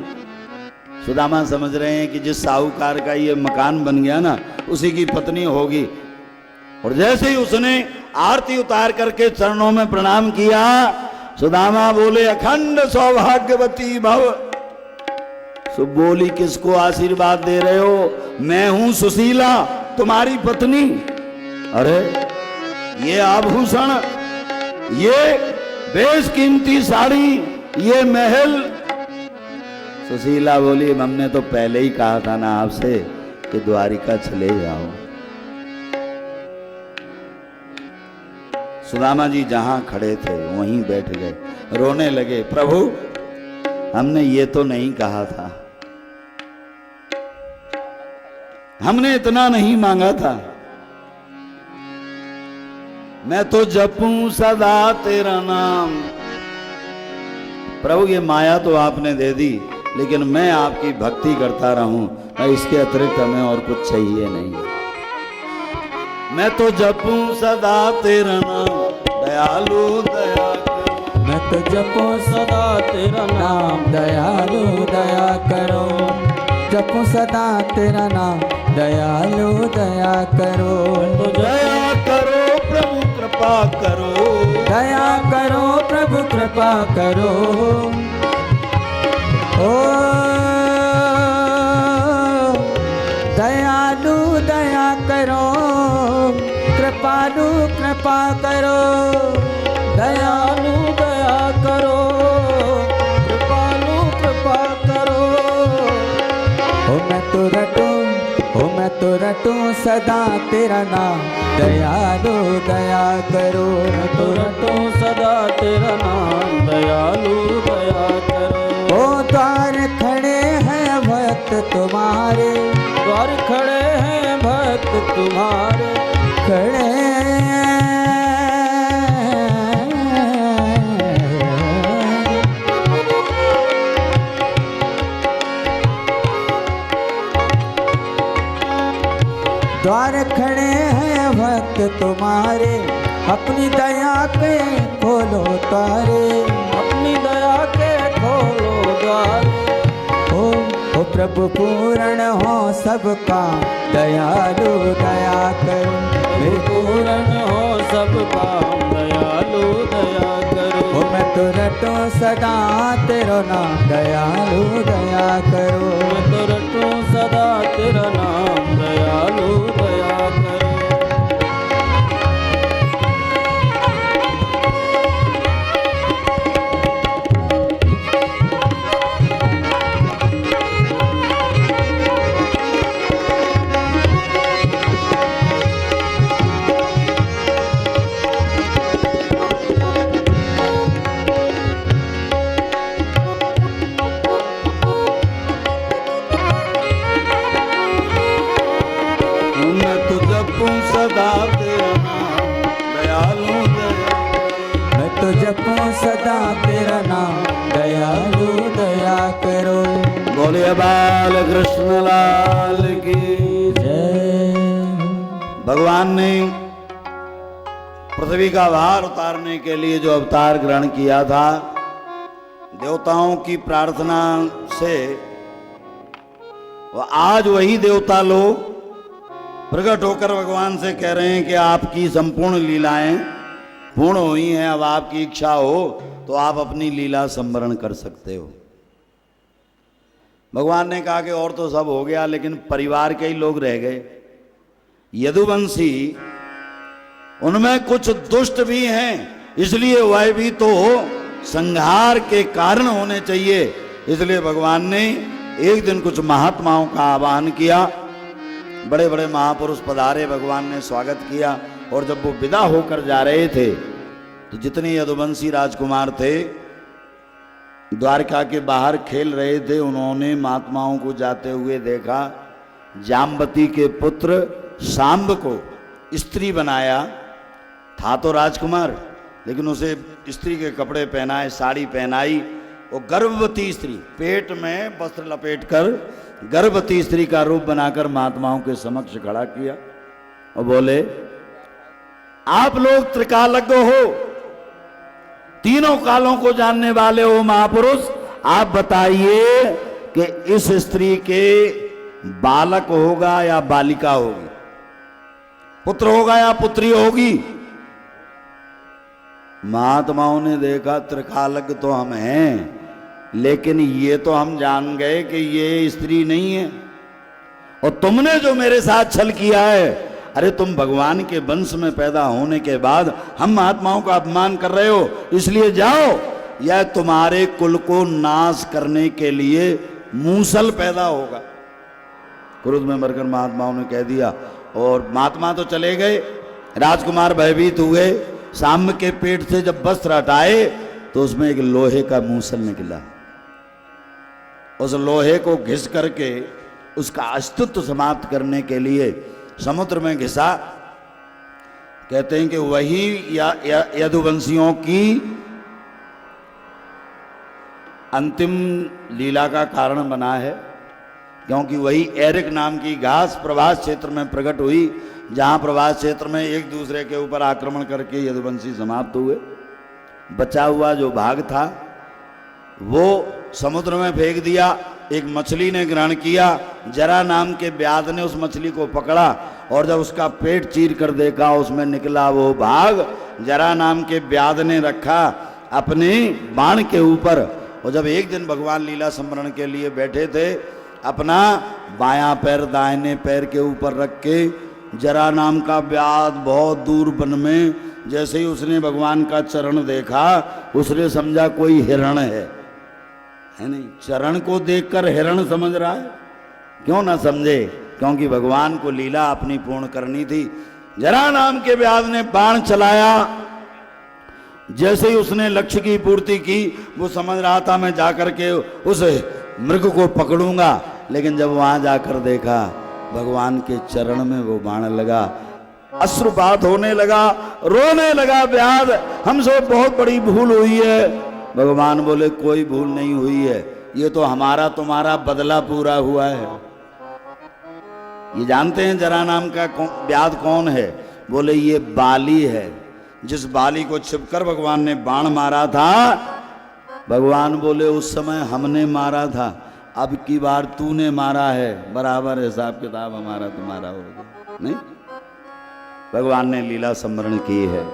सुदामा समझ रहे हैं कि जिस साहूकार का ये मकान बन गया ना, उसी की पत्नी होगी। और जैसे ही उसने आरती उतार करके चरणों में प्रणाम किया, सुदामा बोले अखंड सौभाग्यवती भव। सो बोली किसको आशीर्वाद दे रहे हो? मैं हूं सुशीला, तुम्हारी पत्नी। अरे ये आभूषण, ये बेशकीमती साड़ी, ये महल। सुशीला बोली हमने तो पहले ही कहा था ना आपसे कि द्वारिका चले जाओ। सुदामा जी जहां खड़े थे वहीं बैठ गए, रोने लगे, प्रभु हमने ये तो नहीं कहा था, हमने इतना नहीं मांगा था। मैं तो जपूं सदा तेरा नाम। प्रभु ये माया तो आपने दे दी, लेकिन मैं आपकी भक्ति करता रहूं, इसके अतिरिक्त हमें और कुछ चाहिए नहीं। मैं तो जपूं सदा तेरा नाम, दयालु दया करो। मैं तो जपूं सदा तेरा नाम, दयालु दया करो। जपूं सदा तेरा नाम, दयालु दया करो। तो दया करो प्रभु कृपा करो, दया करो प्रभु कृपा करो। ओ दयालु दया करो, कृपालु कृपा करो। दयालु दया करो, कृपालु कृपा करो। ओ मैं तो रटूं सदा तेरा नाम, दयालु दया करो। मैं तो रटूं सदा तेरा नाम, दयालु दया करो। ओ द्वार खड़े हैं भक्त तुम्हारे, द्वार खड़े हैं भक्त तुम्हारे, खड़े द्वार खड़े हैं भक्त तुम्हारे। अपनी दया के खोलो तारे, अपनी दया के खोलो द्वार। ओ प्रभु पूर्ण हो सबका, दयालु दया करो। मेरे पूर्ण हो सबका, दयालु दया करो। ओ मैं तो रटूं सदा तेरा नाम, दयालु दया करो। मैं तो रटूं सदा तेरा नाम, दयालु दया करो। सदा तेरा नाम, दयालु दया। मैं तो जपूं सदा तेरा नाम, दयालु दया करो। बोलिए बाल कृष्ण लाल की जय। भगवान ने पृथ्वी का भार उतारने के लिए जो अवतार ग्रहण किया था, देवताओं की प्रार्थना से, आज वही देवता लोग प्रकट होकर भगवान से कह रहे हैं कि आपकी संपूर्ण लीलाएं पूर्ण हुई हैं, अब आपकी इच्छा हो तो आप अपनी लीला संवरण कर सकते हो। भगवान ने कहा कि और तो सब हो गया, लेकिन परिवार के ही लोग रह गए। यदुवंशी उनमें कुछ दुष्ट भी हैं, इसलिए वह भी तो संहार के कारण होने चाहिए। इसलिए भगवान ने एक दिन कुछ महात्माओं का आह्वान किया। बड़े बड़े महापुरुष पधारे, भगवान ने स्वागत किया। और जब वो विदा होकर जा रहे थे तो जितने यदुवंशी राजकुमार थे द्वारका के बाहर खेल रहे थे, उन्होंने महात्माओं को जाते हुए देखा। जाम्बती के पुत्र सांब को स्त्री बनाया, था तो राजकुमार, लेकिन उसे स्त्री के कपड़े पहनाए, साड़ी पहनाई। वो गर्भवती स्त्री, पेट में वस्त्र लपेटकर गर्भवती स्त्री का रूप बनाकर महात्माओं के समक्ष खड़ा किया और बोले, आप लोग त्रिकालज्ञ हो, तीनों कालों को जानने वाले हो महापुरुष, आप बताइए कि इस स्त्री के बालक होगा या बालिका होगी, पुत्र होगा या पुत्री होगी। महात्माओं ने देखा त्रिकालज्ञ तो हम हैं, लेकिन ये तो हम जान गए कि ये स्त्री नहीं है। और तुमने जो मेरे साथ छल किया है, अरे तुम भगवान के वंश में पैदा होने के बाद हम महात्माओं का अपमान कर रहे हो, इसलिए जाओ, यह तुम्हारे कुल को नाश करने के लिए मूसल पैदा होगा। क्रोध में मरकर महात्माओं ने कह दिया। और महात्मा तो चले गए, राजकुमार भयभीत हुए। साम्ब के पेट से जब वस्त्र हटाए तो उसमें एक लोहे का मूसल निकला। उस लोहे को घिस करके उसका अस्तित्व समाप्त करने के लिए समुद्र में घिसा। कहते हैं कि वही यदुवंशियों की अंतिम लीला का कारण बना है, क्योंकि वही एरिक नाम की घास प्रभास क्षेत्र में प्रकट हुई, जहां प्रभास क्षेत्र में एक दूसरे के ऊपर आक्रमण करके यदुवंशी समाप्त हुए। बचा हुआ जो भाग था वो समुद्र में फेंक दिया। एक मछली ने ग्रहण किया, जरा नाम के व्याध ने उस मछली को पकड़ा और जब उसका पेट चीर कर देखा उसमें निकला वो भाग, जरा नाम के व्याध ने रखा अपने बाण के ऊपर। और जब एक दिन भगवान लीला स्मरण के लिए बैठे थे, अपना बायां पैर दाहिने पैर के ऊपर रख के जरा नाम का व्याध बहुत दूर वन में, जैसे ही उसने भगवान का चरण देखा उसने समझा कोई हिरण है नहीं, चरण को देखकर हिरण समझ रहा है। क्यों ना समझे, क्योंकि भगवान को लीला अपनी पूर्ण करनी थी। जरा नाम के व्याध ने बाण चलाया, जैसे ही उसने लक्ष्य की पूर्ति की, वो समझ रहा था मैं जाकर के उस मृग को पकड़ूंगा, लेकिन जब वहां जाकर देखा भगवान के चरण में वो बाण लगा, अश्रुपात होने लगा, रोने लगा व्याध, हमसे बहुत बड़ी भूल हुई है। भगवान बोले कोई भूल नहीं हुई है, ये तो हमारा तुम्हारा बदला पूरा हुआ है। ये जानते हैं जरा नाम का व्याध कौन है? बोले ये बाली है, जिस बाली को छिपकर भगवान ने बाण मारा था। भगवान बोले उस समय हमने मारा था, अब की बार तूने मारा है, बराबर हिसाब किताब हमारा तुम्हारा होगा। नहीं, भगवान ने लीला स्मरण की है।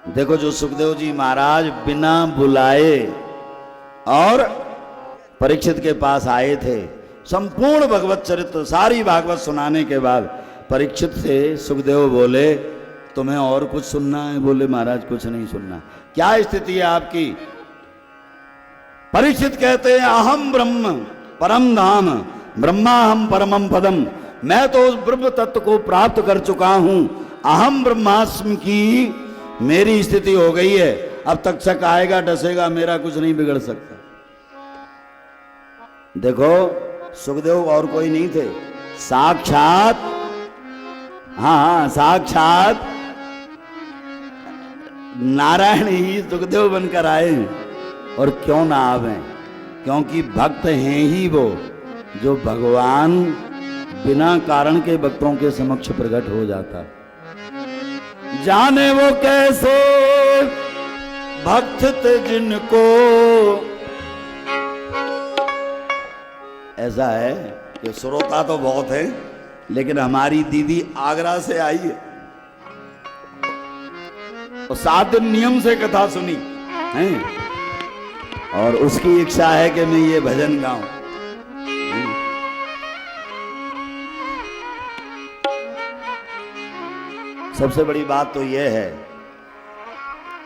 देखो जो सुखदेव जी महाराज बिना बुलाए और परीक्षित के पास आए थे, संपूर्ण भगवत चरित्र सारी भागवत सुनाने के बाद परीक्षित से सुखदेव बोले तुम्हें और कुछ सुनना है? बोले महाराज कुछ नहीं सुनना। क्या स्थिति है आपकी? परीक्षित कहते हैं अहम ब्रह्म परम धाम ब्रह्माहम परमम पदम, मैं तो उस ब्रह्म तत्व को प्राप्त कर चुका हूं, अहम ब्रह्मास्मि की मेरी स्थिति हो गई है। अब तक शक आएगा डसेगा, मेरा कुछ नहीं बिगड़ सकता। देखो सुखदेव और कोई नहीं थे, साक्षात, हाँ साक्षात नारायण ही सुखदेव बनकर आए। और क्यों ना आवे, क्योंकि भक्त हैं ही वो जो भगवान बिना कारण के भक्तों के समक्ष प्रकट हो जाता है। जाने वो कैसे भक्त थे जिनको, ऐसा है कि श्रोता तो बहुत है, लेकिन हमारी दीदी आगरा से आई है और 7 दिन नियम से कथा सुनी है, और उसकी इच्छा है कि मैं ये भजन गाऊं। सबसे बड़ी बात तो यह है,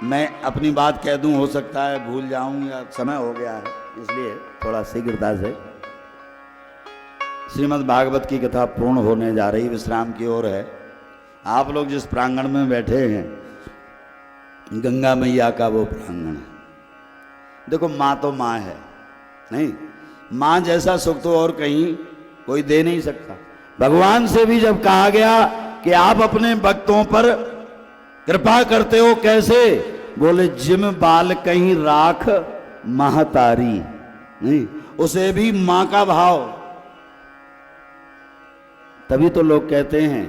मैं अपनी बात कह दूं, हो सकता है भूल जाऊं या समय हो गया है, इसलिए थोड़ा शीघ्रता से। श्रीमद् भागवत की कथा पूर्ण होने जा रही, विश्राम की ओर है। आप लोग जिस प्रांगण में बैठे हैं, गंगा मैया का वो प्रांगण है। देखो, माँ तो माँ है, नहीं, माँ जैसा सुख तो और कहीं कोई दे नहीं सकता। भगवान से भी जब कहा गया कि आप अपने भक्तों पर कृपा करते हो, कैसे? बोले जिम बाल कहीं राख महतारी, नहीं, उसे भी मां का भाव। तभी तो लोग कहते हैं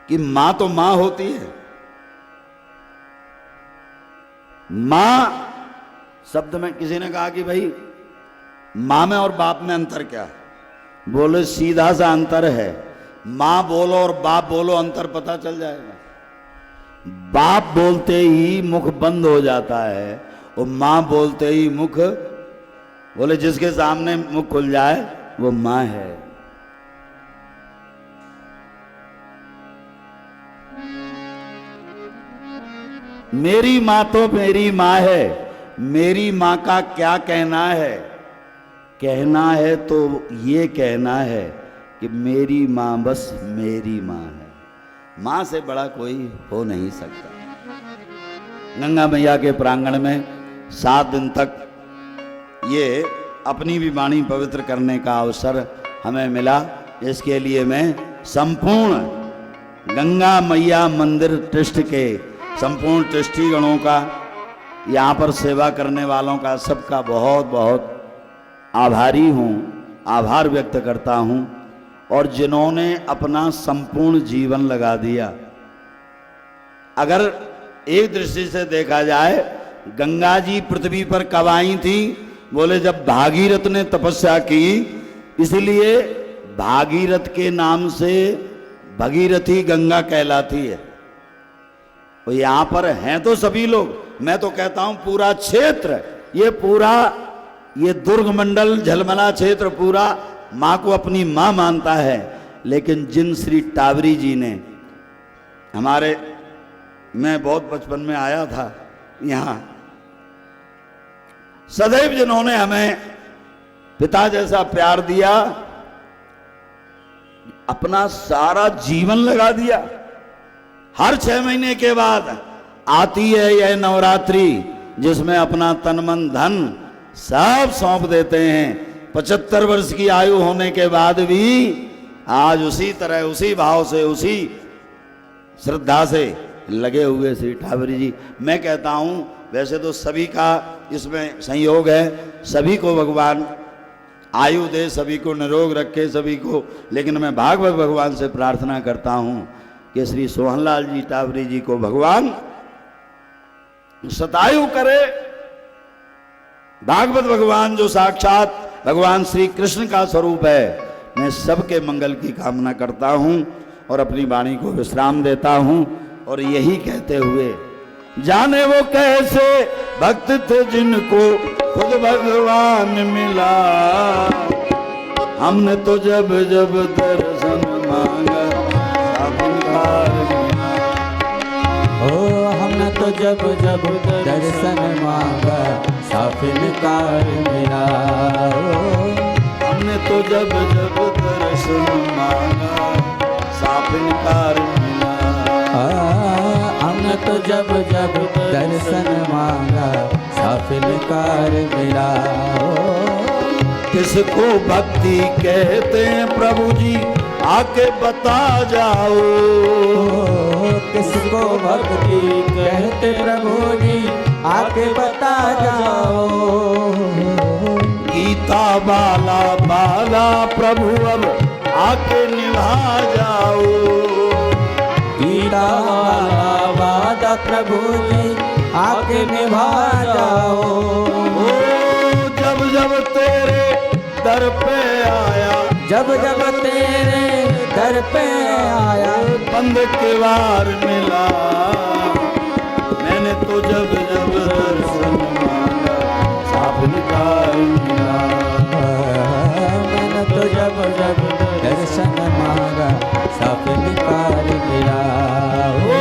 कि मां तो मां होती है। मां शब्द में किसी ने कहा कि भाई मां में और बाप में अंतर क्या है? बोले सीधा सा अंतर है, मां बोलो और बाप बोलो, अंतर पता चल जाएगा। बाप बोलते ही मुख बंद हो जाता है और मां बोलते ही मुख, बोले जिसके सामने मुख खुल जाए वो मां है। मेरी मां तो मेरी मां है, मेरी मां का क्या कहना है? कहना है तो ये कहना है कि मेरी मां बस मेरी मां है, मां से बड़ा कोई हो नहीं सकता। गंगा मैया के प्रांगण में 7 दिन तक ये अपनी भी वाणी पवित्र करने का अवसर हमें मिला। इसके लिए मैं संपूर्ण गंगा मैया मंदिर ट्रस्ट के संपूर्ण ट्रस्टीगणों का, यहाँ पर सेवा करने वालों का, सबका बहुत बहुत आभारी हूँ, आभार व्यक्त करता हूँ। और जिन्होंने अपना संपूर्ण जीवन लगा दिया, अगर एक दृष्टि से देखा जाए, गंगा जी पृथ्वी पर कब आई थी? बोले जब भागीरथ ने तपस्या की, इसलिए भागीरथ के नाम से भगीरथी गंगा कहलाती है। और यहां पर हैं तो सभी लोग, मैं तो कहता हूं पूरा क्षेत्र, ये पूरा ये दुर्ग मंडल झलमला क्षेत्र पूरा मां को अपनी मां मानता है। लेकिन जिन श्री टावरी जी ने हमारे, मैं बहुत बचपन में आया था यहां, सदैव जिन्होंने हमें पिता जैसा प्यार दिया, अपना सारा जीवन लगा दिया। हर 6 महीने के बाद आती है यह नवरात्रि, जिसमें अपना तन मन धन सब सौंप देते हैं। 75 वर्ष की आयु होने के बाद भी आज उसी तरह, उसी भाव से, उसी श्रद्धा से लगे हुए श्री ठावरी जी। मैं कहता हूं, वैसे तो सभी का इसमें संयोग है, सभी को भगवान आयु दे, सभी को निरोग रखे, सभी को, लेकिन मैं भागवत भगवान से प्रार्थना करता हूं कि श्री सोहनलाल जी टावरी जी को भगवान शतायु करे। भागवत भगवान जो साक्षात भगवान श्री कृष्ण का स्वरूप है, मैं सबके मंगल की कामना करता हूं और अपनी वाणी को विश्राम देता हूं। और यही कहते हुए, जाने वो कैसे भक्त थे जिनको खुद भगवान मिला, हमने तो जब जब दर्शन मांगा सब इनकार मिला। ओ हमने तो जब जब दर्शन मांगा साफ इनकार मिला। हमने तो जब जब दर्शन मांगा साफ इनकार मिला। हमने तो जब जब दर्शन मांगा साफ इनकार मिला। किसको भक्ति कहते हैं प्रभु जी, आके बता जाओ। किसको भक्ति कहते प्रभु जी, आके बता जाओ। गीता बाला बाला प्रभु अब आके निभा जाओ। गीता वाला वादा प्रभु जी आके निभा जाओ। ओ जब जब तेरे दर पे आया, जब जब तेरे दर पे आया, बंद किवाड़ मिला। मैंने तो जब जब दर्शन मांगा, साफ निकाल मिला। मैंने तो जब जब दर्शन मांगा, साफ निकाल मिला। ओ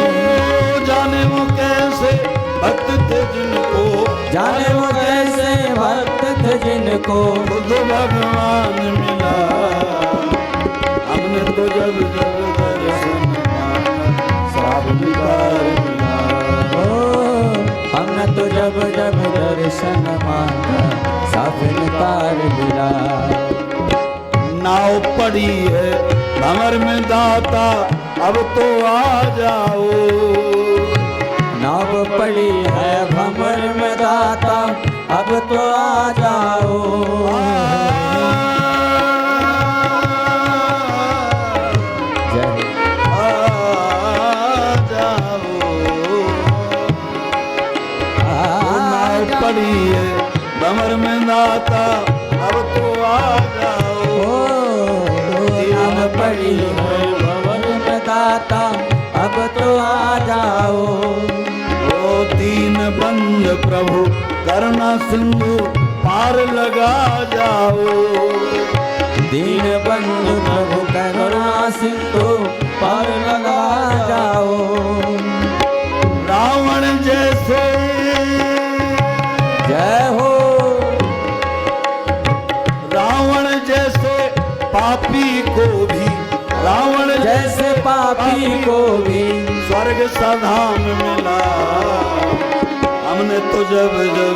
जाने वो कैसे भक्त थे जिनको, जाने वो कैसे भक्त थे जिनको खुद भगवान मिला। हमने तो जब जब दर्शन मांगा, साफ निकाल मिला। हमने तो जब जब दर्शन मांगा, साफ निकाल मिला। नाव पड़ी है भंवर में दाता, अब तो आ जाओ। नाव पड़ी है भंवर में दाता, अब तो आ जाओ। जय आ जाओ। नाव पड़ी है भंवर में दाता, अब तो आ जाओ। नाव पड़ी है भंवर में दाता, अब तो आ जाओ। ओ दीन बंद प्रभु करुणा सिंधु पार लगा जाओ। दीन बंधु प्रभु करुणा सिंधु पार लगा जाओ। रावण जैसे जय हो, रावण जैसे पापी को भी, रावण जैसे पापी को भी स्वर्ग सधाम मिला। हमने तो जब जब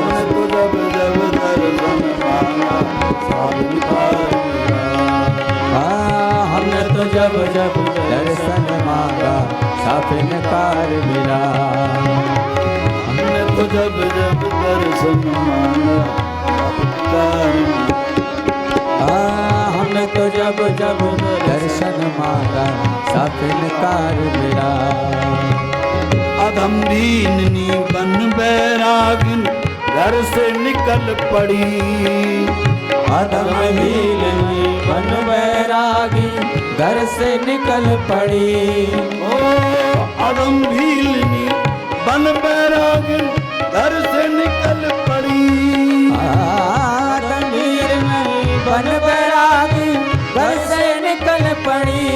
दर्शन मांगा, साफ निकाल मिला। हमने तो जब जब दर्शन मांगा, साफ निकाल मिला। हमने तो जब जब दर्शन मांगा, साफ निकाल मिला। हमने तो जब जब दर्शन मांगा, साफ निकाल मिला। अधम दीननी बन बैरागिन घर से निकल पड़ी। अधम दीननी बन बैरागी घर से निकल पड़ी। ओ अधम भीलनी बन बैरागिन घर से निकल पड़ी। अधम दीननी बन बैरागी घर से निकल पड़ी।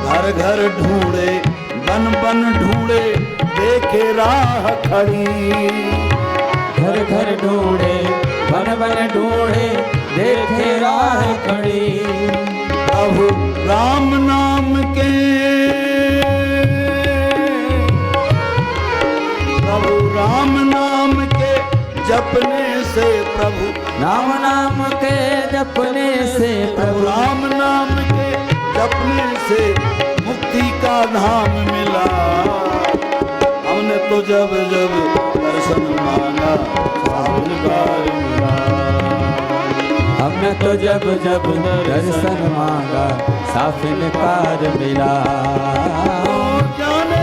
घर घर ढूंढे बन बन ढूंढे, देखे राह खड़ी। घर घर ढूंढे बन बन ढूंढे, देखे राह खड़ी। प्रभु राम नाम के, प्रभु राम नाम के जपने से, प्रभु नाम के जपने से, प्रभु राम नाम के जपने से मुक्ति का धाम मिला। हमने तो जब जब दर्शन मांगा, साफ निकाल मिला। हमने तो जब जब दर्शन मांगा, साफ निकाल मिला। ओ जाने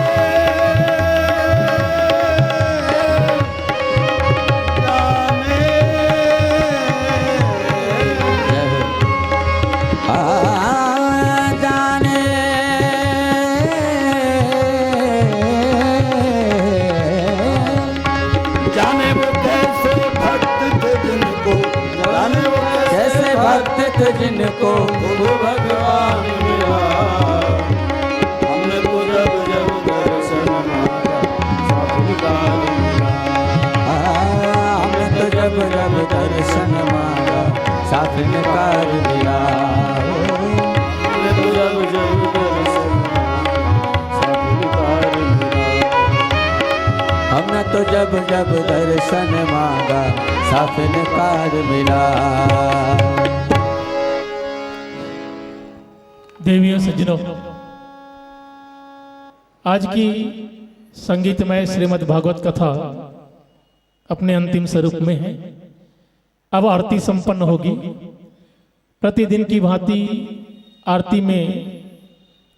जिनको खुद भगवान मिला। हमने तो जब जब दर्शन मांगा, साफ निकाल मिला। हमने तो जब जब दर्शन मांगा, साफ निकाल मिला। हमने तो जब जब दर्शन मांगा, साफ निकाल मिला। हमने तो जब जब दर्शन मांगा, साफ निकाल मिला। देवियों सज्जनों, आज की संगीतमय श्रीमद् भागवत कथा अपने अंतिम स्वरूप में है। अब आरती संपन्न होगी। प्रतिदिन की भांति आरती में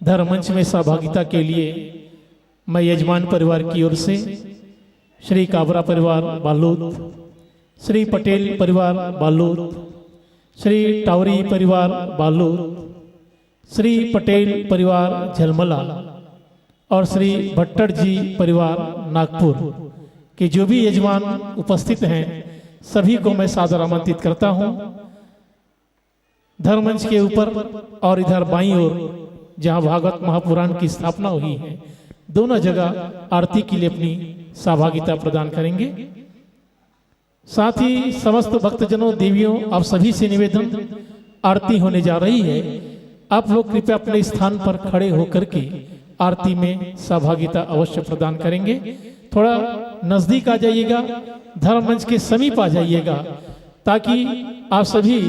धर्ममंच में सहभागिता के लिए मैं यजमान परिवार की ओर से श्री काबरा परिवार बालोद श्री पटेल परिवार बालोद, श्री टावरी परिवार बालोद, श्री पटेल परिवार झलमला और श्री भट्टर जी परिवार नागपुर के जो भी यजमान उपस्थित हैं सभी को मैं सादर आमंत्रित करता हूं। धर्ममंच के ऊपर और इधर बाईं ओर जहां भागवत महापुराण की स्थापना हुई है, दोनों जगह आरती के लिए अपनी सहभागिता प्रदान करेंगे। साथ ही समस्त भक्तजनों, देवियों, आप सभी से निवेदन, आरती होने जा रही है, आप लोग कृपया अपने स्थान पर खड़े होकर के आरती में सहभागिता अवश्य प्रदान करेंगे। थोड़ा नजदीक आ जाइएगा, धर्ममंच के समीप आ जाइएगा, ताकि आप सभी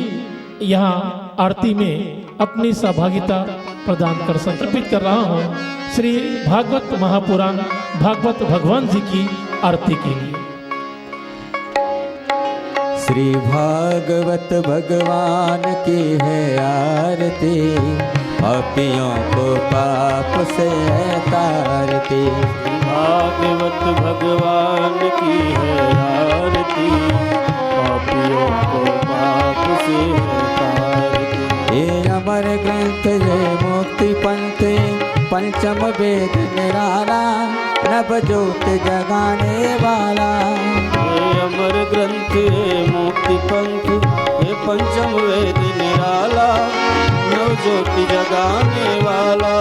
यहाँ आरती में अपनी सहभागिता प्रदान कर सकें। समर्पित कर रहा हूँ श्री भागवत महापुराण भागवत भगवान जी की आरती के लिए। श्री भागवत भगवान की है आरती, पापियों को पाप से तारती। भागवत भगवान की है आरती, पापियों को पाप से तारती। ये अमर ग्रंथ ये मुक्ति पंथ, पंचम वेद निराला, नव ज्योत जगाने वाला। ये अमर ग्रंथ ये मुक्ति पंथ, ये पंचम वेद निराला, नव ज्योति जगाने वाला।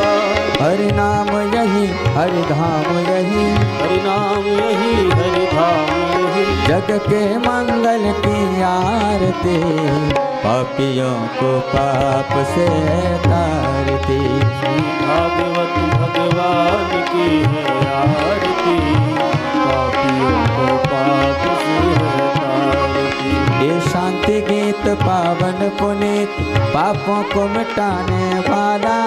हरि नाम यही हरि धाम यही, हरि नाम यही हरि धाम यही, जग के मंगल की आरती, पापियों को पाप से तारती। भागवत भगवान की है आरती, पापियों को पाप से तारती। ये शांति गीत पावन पुनीत, पापों को मिटाने वाला,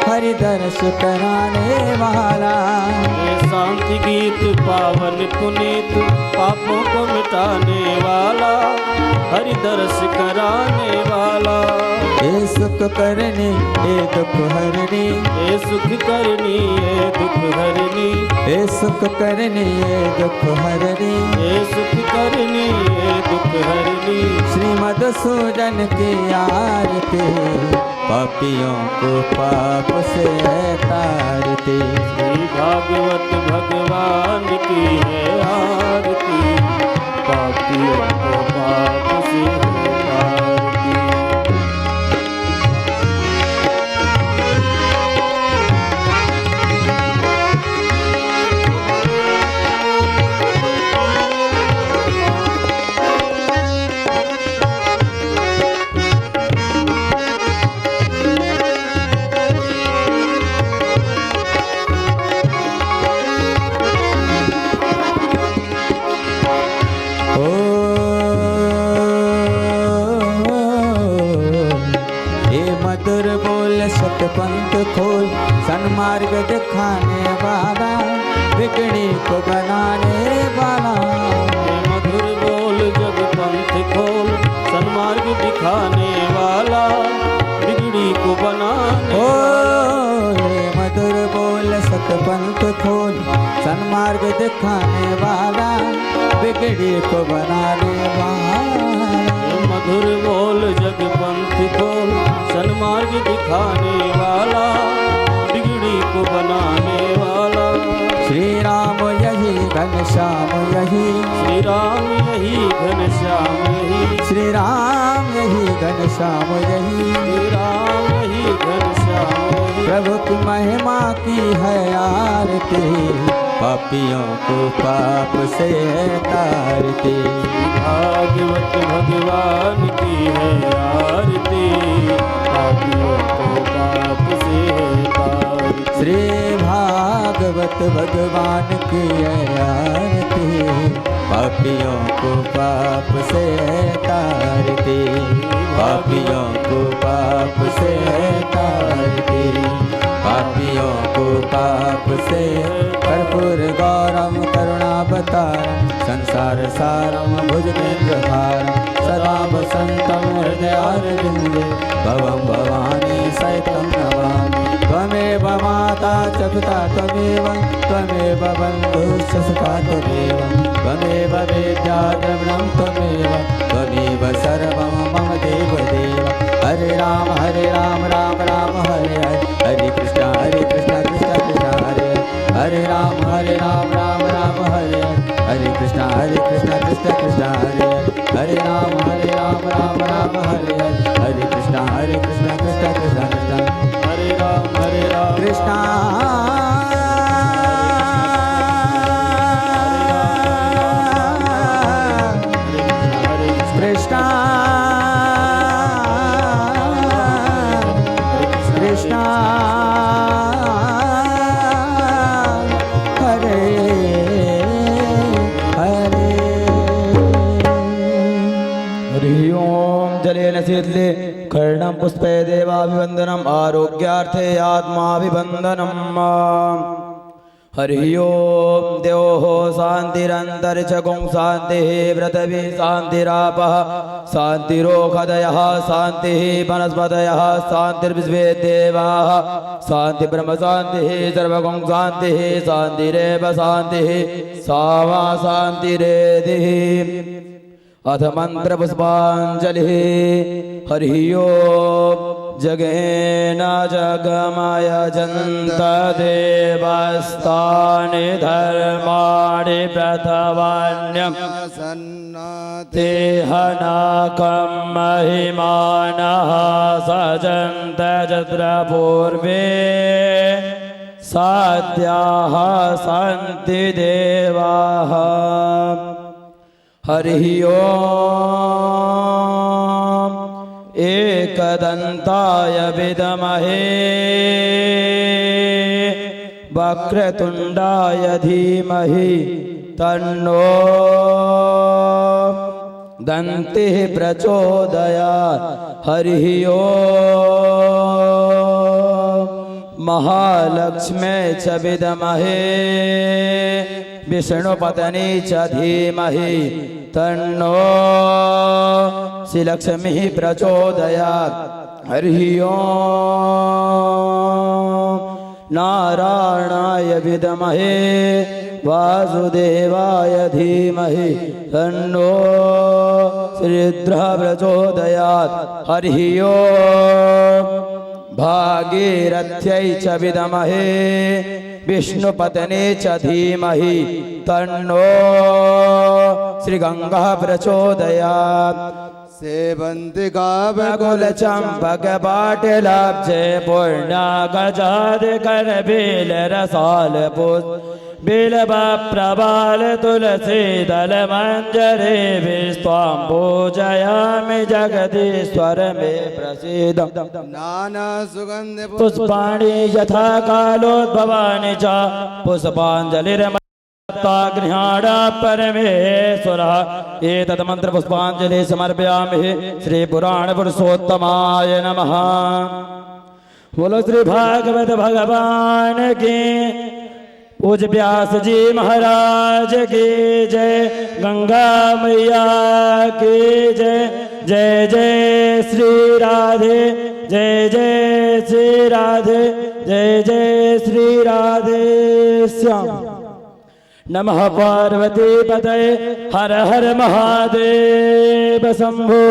हरि दर्श कराने वाला। ये शांति गीत पावन पुनीत, पापों को मिटाने वाला, हरि दर्श कराने वाला। ये सुख करनी ये दुख हरनी, ये सुख करनी ये दुख हरनी, ये सुख करनी ये दुख हरनी। ये सुख करनी ये दुख हरनी। श्रीमद सूजन की आरती, पापियों को पाप से तारती। श्री भागवत भगवान की है आरती, पापियों को पाप से तारती। मधुर बोल सतपंथ खोल, सन्मार्ग दिखाने वाला, बिगड़ी को बनाने वाला। मधुर बोल जग पंथ खोल, सन्मार्ग दिखाने वाला, बिगड़ी को बनाने ओ ये मधुर बोल सतपंथ खोल, सन्मार्ग दिखाने वाला, बिगड़ी को बनाने वाला। मधुर बोल जग पंथ खोल, सन्मार्ग दिखाने वाला, बिगड़ी को बनाने वाला। श्री राम यही घनश्याम यही, श्री राम यही घनश्याम यही, श्री राम यही घनश्याम यही। श्री राम यही घनश्याम यही। प्रभु की महिमा की है आरती, पापियों को पाप से तारती। भागवत भगवान की है आरती, पापियों को पाप से तारती। श्री भागवत भगवान की है आरती, पापियों को पाप से तारती। पापियों को पाप से तारती, पापियों को पाप से। कर्पूर गौरम करुणावतारम, संसार सारम भुजगेन्द्रहारम, सदा वसंतम हृदयारविंदे, भवं भवानी सहितं नमामि। त्वमेव माता च पिता त्वमेव त्वमेव बन्धुश्च सखा त्वमेव त्वमेव विद्या द्रविणं त्वमेव त्वमेव सर्वं मम देवदेव हरे राम राम राम हरे हरे हरे कृष्ण कृष्ण कृष्ण हरे हरे राम राम राम हरे हरे कृष्ण कृष्ण कृष्ण हरे हरे राम राम राम हरे हरे कृष्ण कृष्ण कृष्ण कृष्ण हरे राम कृष्ण कृष्ण कृष्ण हरे हरे हरि ओम जलेन शीतले कर्णं पुष्पे देवाभिवन्दनम् आरोग्यार्थे आत्माभिवन्दनम् हरि ओम द्योः शान्तिरन्तरिक्षगुं शान्तिः पृथिवी शान्तिरापः शान्तिरोषधयः शान्तिः वनस्पतयः शान्तिर्विश्वे देवाः शान्ति ब्रह्म शान्तिः सर्वगुं शान्तिः शान्तिरेव शान्तिः सा वा शान्तिरेधिः अथ मंत्र पुष्पांजलि हरि ओम जगेन जगमय जंत देवस्तानि धर्माणि प्रथवान्यं तेहनाकं महिमानः सजन्त जत्र पूर्वे साध्याः सन्ति देवाः हरि ओम एकदन्ताय विद्महे वक्रतुण्डाय धीमहि तन्नो दन्तिः प्रचोदयात् हरि ओम महालक्ष्मे च विद्महे विष्णुपत्नी च धीमहि तन्नो श्रीलक्ष्मी प्रचोदयात् हरि ओम नारायणाय विद्महे वासुदेवाय धीमहि तन्नो श्रीरुद्रः प्रचोदयात् हरि ओम भागीरथ्यै च विद्महे विष्णुपत्नी च धीमहि तन्नो श्रीगंगा प्रचोदयात् सेवन्ति गाव बकुल चंपक पाटलाब्जे पूर्णागजाद कर बेल रसाल पुष्प बिल्व प्रबाल तुलसी दल मंजरे विस्वां पूजयामि जगदीश्वर मे प्रसीद नाना सुगंध पुष्पाणि यथा कालोद्भवानि च पुष्पाञ्जलिर्मत्ता गृहाण परमेश्वरः एतत् मंत्र पुष्पाञ्जलि समर्पयामि श्री पुराण पुरुषोत्तमाय नमः। बोलो श्री भागवत भगवान की पूज्य व्यास जी महाराज की जय, गंगा मैया की जय। जय जय श्री राधे, जय जय श्री राधे, जय जय श्री राधे श्याम। नमः पार्वती पतये, हर हर महादेव शंभो।